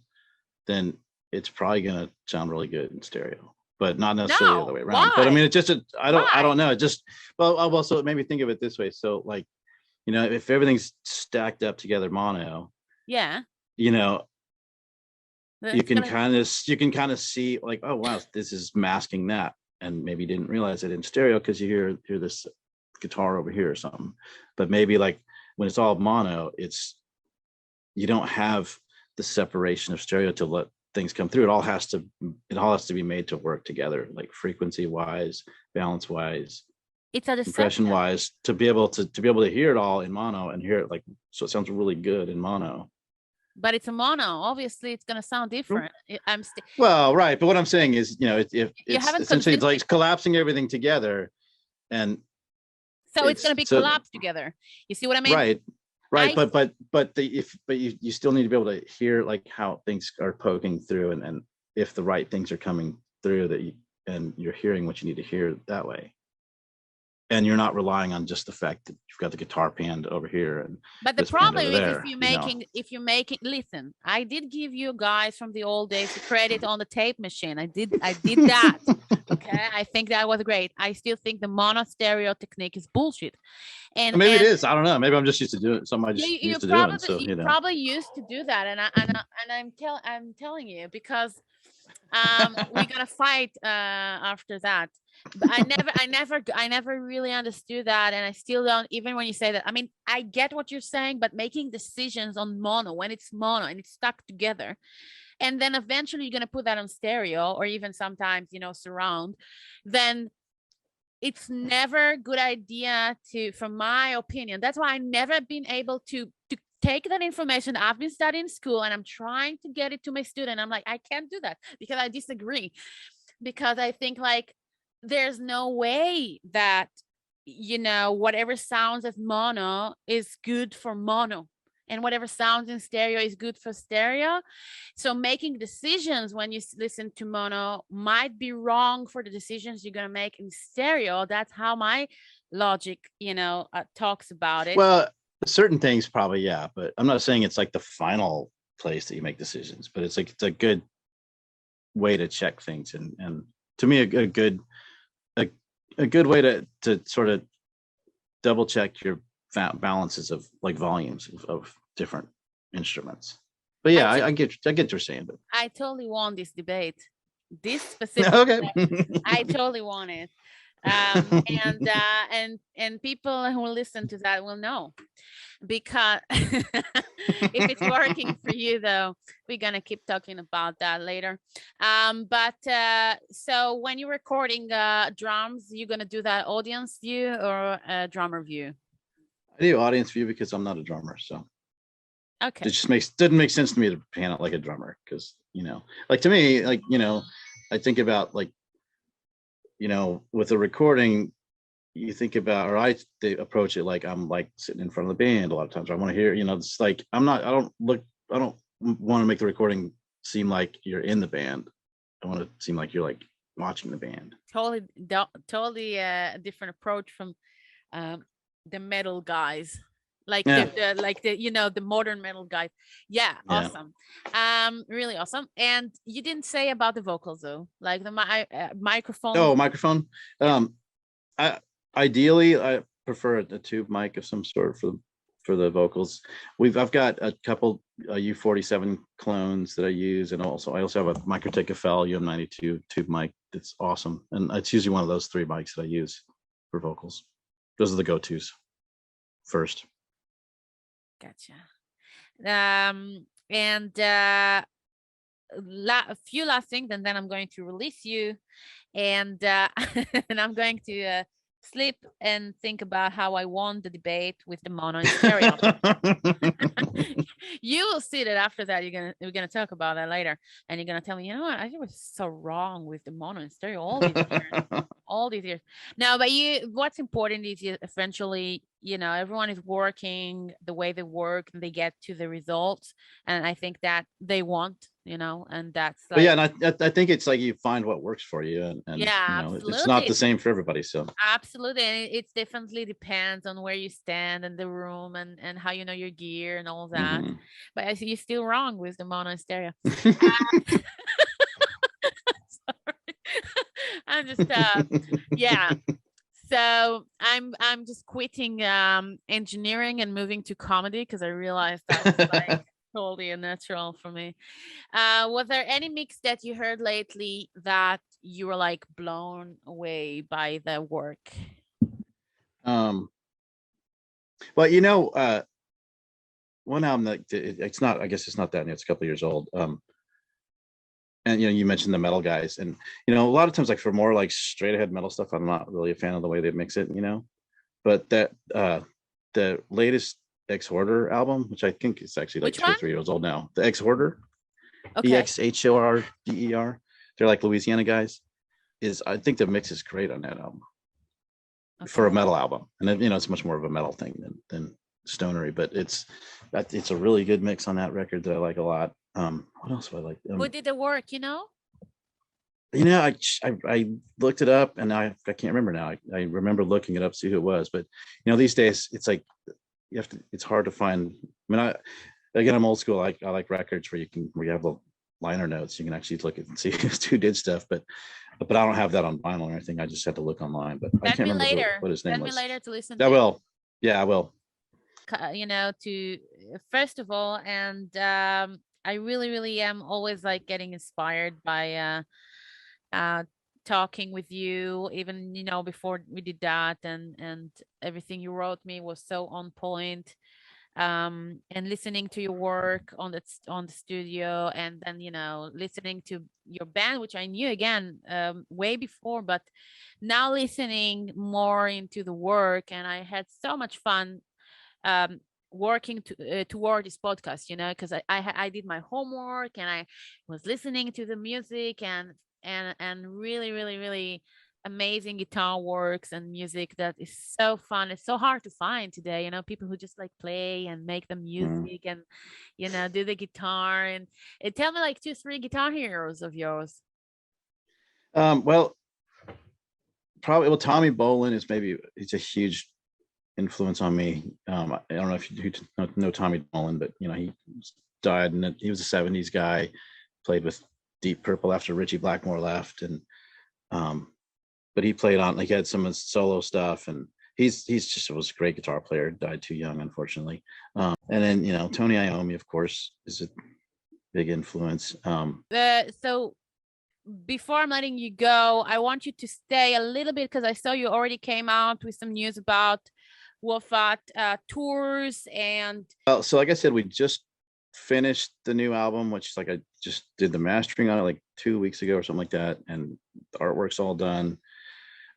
then it's probably gonna sound really good in stereo, but not necessarily the other way around. Why? But I mean, it's just I don't know. It just, well, also it made me think of it this way. So, like, if everything's stacked up together mono, yeah, you can kind of see, like, oh wow, this is masking that, and maybe didn't realize it in stereo because you hear this guitar over here or something. But maybe, like, when it's all mono, you don't have the separation of stereo to let things come through. It all has to be made to work together, like frequency wise, balance wise, it's a impression wise, to be able to hear it all in mono and hear it, like, so it sounds really good in mono. But it's a mono, obviously it's going to sound different. Well, right, but what I'm saying is, if it's essentially like collapsing everything together, and so it's going to be collapsed together. You see what I mean? Right, but you still need to be able to hear, like, how things are poking through, and if the right things are coming through, and you're hearing what you need to hear that way, and you're not relying on just the fact that you've got the guitar panned over here. But the problem is, if you're making, listen, I did give you guys from the old days the credit on the tape machine. I did that. Okay, I think that was great. I still think the mono stereo technique is bullshit. And maybe it is. I don't know. Maybe I'm just used to do it. Something I just used to doing. So you probably used to do that, and I'm telling you, because we're gonna fight after that. But I never really understood that, and I still don't. Even when you say that, I mean, I get what you're saying, but making decisions on mono, when it's mono and it's stuck together, and then eventually you're gonna put that on stereo, or even sometimes surround, then it's never a good idea from my opinion. That's why I never been able to take that information I've been studying in school, and I'm trying to get it to my student. I'm like, I can't do that because I disagree, because I think, like, there's no way that whatever sounds as mono is good for mono, and whatever sounds in stereo is good for stereo. So making decisions when you listen to mono might be wrong for the decisions you're going to make in stereo. That's how my logic talks about it. Well, certain things probably, yeah, but I'm not saying it's like the final place that you make decisions, but it's like, it's a good way to check things, and to me, a good way to sort of double check your balances of, like, volumes of different instruments. But yeah, I get what you're saying. But I totally won this debate. This specific okay. I totally won it. And people who listen to that will know, because if it's working for you, though, we're gonna keep talking about that later. But so when you're recording drums, you're gonna do that audience view or drummer view? I do audience view because I'm not a drummer, so okay, it just didn't make sense to me to pan it like a drummer, because like, to me, like, I think about, like, with a recording, you think about, they approach it like I'm, like, sitting in front of the band a lot of times. I want to hear, it's like, I don't want to make the recording seem like you're in the band. I want to seem like you're like watching the band. Totally a different approach from the metal guys, like the modern metal guys. Yeah, awesome. Really awesome. And you didn't say about the vocals though, like the microphone. Oh, microphone. Yeah. Ideally I prefer a tube mic of some sort for the vocals. I've got a couple U47 clones that I use, and I also have a Microtech D.F.L UM92 tube mic that's awesome, and it's usually one of those 3 mics that I use for vocals. Those are the go-tos first. Gotcha. And a few last things, and then I'm going to release you, and and I'm going to sleep and think about how I won the debate with the mono and stereo. You will see that after that. We're gonna talk about that later, and you're gonna tell me, you know what, I was so wrong with the mono and stereo all these years. No, but what's important is eventually, everyone is working the way they work and they get to the results, and I think that they want, and that's like, and I think it's like you find what works for you, and yeah, it's not the same for everybody. So absolutely, and it definitely depends on where you stand in the room and how you know your gear and all that. Mm-hmm. But I see you're still wrong with the mono and stereo. Sorry. I'm just yeah. So I'm just quitting engineering and moving to comedy because I realized that was like totally unnatural for me. Was there any mix that you heard lately that you were like blown away by the work? Well, one album that it's not, I guess it's not that new, it's a couple of years old. And you mentioned the metal guys, and a lot of times, like for more like straight ahead metal stuff, I'm not really a fan of the way they mix it, but that the latest Exhorder album, which I think is actually like 2 or 3 years old now, the Exhorder, okay. EXHORDER, they're like Louisiana guys, I think the mix is great on that album. Okay. For a metal album, and then it's much more of a metal thing than stonery, but it's a really good mix on that record that I like a lot. What else do I like? Who did the work? I looked it up, and I can't remember now. I remember looking it up, see who it was, but these days it's like it's hard to find. I mean, I'm old school. I like records where you have the liner notes. You can actually look at and see who did stuff, but I don't have that on vinyl or anything. I just had to look online, but I can't remember what his name was. Send me later to listen. I will. Yeah, I will. To first of all, and I really am always like getting inspired by talking with you, even before we did that, and everything you wrote me was so on point. And listening to your work on the studio, and then listening to your band, which I knew again way before, but now listening more into the work, and I had so much fun working toward this podcast, because I did my homework, and I was listening to the music and really amazing guitar works and music that is so fun. It's so hard to find today, people who just like play and make the music and do the guitar. And tell me like 2-3 guitar heroes of yours. Well, Tommy Bolin is he's a huge influence on me. I don't know if you know Tommy Bolin, but he died, and he was a 70s guy, played with Deep Purple after Richie Blackmore left, and but he played on, like, he had some of his solo stuff, and he's just was a great guitar player. Died too young, unfortunately. And then Tony Iommi, of course, is a big influence. So before I'm letting you go, I want you to stay a little bit, because I saw you already came out with some news about Wolfat tours. And so like I said, we just finished the new album, which like I just did the mastering on it like 2 weeks ago or something like that, and the artwork's all done.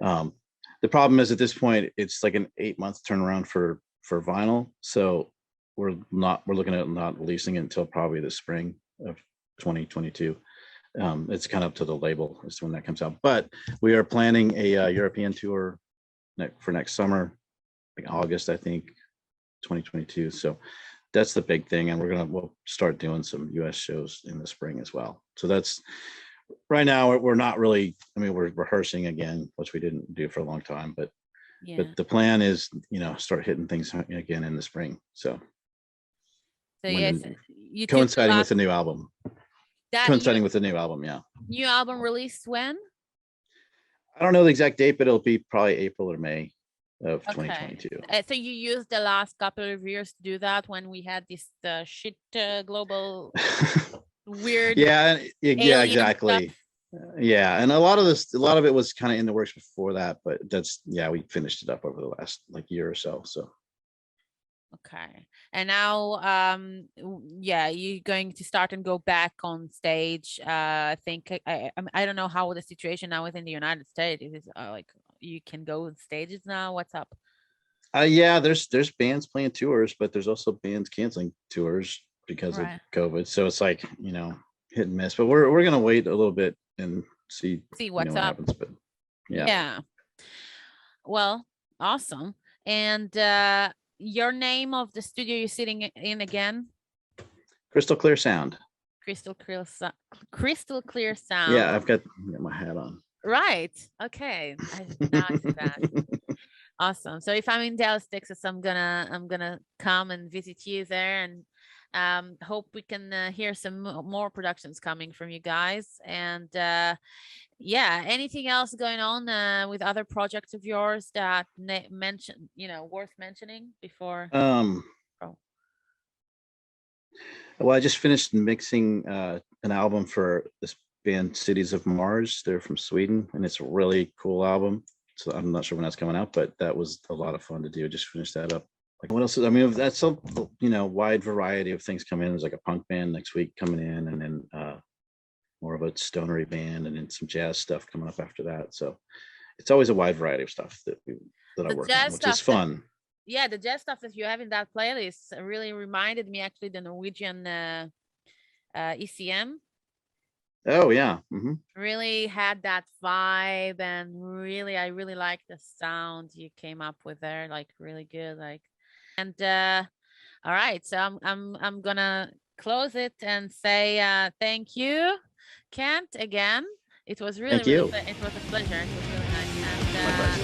The problem is, at this point, it's like an 8-month turnaround for vinyl, so we're looking at not releasing it until probably the spring of 2022. It's kind of up to the label as to when that comes out, but we are planning a European tour for next summer, like August, I think, 2022. So that's the big thing, and we'll start doing some US shows in the spring as well. So that's right now we're not really, I mean, we're rehearsing again, which we didn't do for a long time, but the plan is, start hitting things again in the spring. So yes, you coinciding with the new album. Coinciding with the new album, yeah. New album released when? I don't know the exact date, but it'll be probably April or May of 2022. So you used the last couple of years to do that when we had this shit global weird. Yeah, exactly. Yeah, and a lot of it was kind of in the works before that, but we finished it up over the last year or so. So. Okay, and now, you're going to start and go back on stage. I think I don't know how the situation now within the United States is. You can go on stages now. What's up? There's bands playing tours, but there's also bands canceling tours because of COVID. So it's hit and miss. But we're gonna wait a little bit and see what happens. But yeah. Well, awesome. And your name of the studio you're sitting in again? Crystal Clear Sound. Crystal Clear Sound. Yeah, I've got my hat on. Right. Okay. I did not see that. Awesome. So if I'm in Dallas, Texas, I'm gonna come and visit you there, and hope we can hear some more productions coming from you guys. And anything else going on with other projects of yours that worth mentioning before? Well, I just finished mixing an album for this band Cities of Mars. They're from Sweden, and it's a really cool album. So I'm not sure when that's coming out, but that was a lot of fun to do. Just finish that up. What else? I mean, that's a wide variety of things coming in. There's a punk band next week coming in, and then more of a stonery band, and then some jazz stuff coming up after that. So it's always a wide variety of stuff that I work on, which is fun. The jazz stuff that you have in that playlist really reminded me actually the Norwegian ECM. Oh yeah. Mm-hmm. Really had that vibe, and I really like the sound you came up with there, really good. And all right, so I'm gonna close it and say thank you, Kent, again. It was really, it was a pleasure. It was really nice, and fun.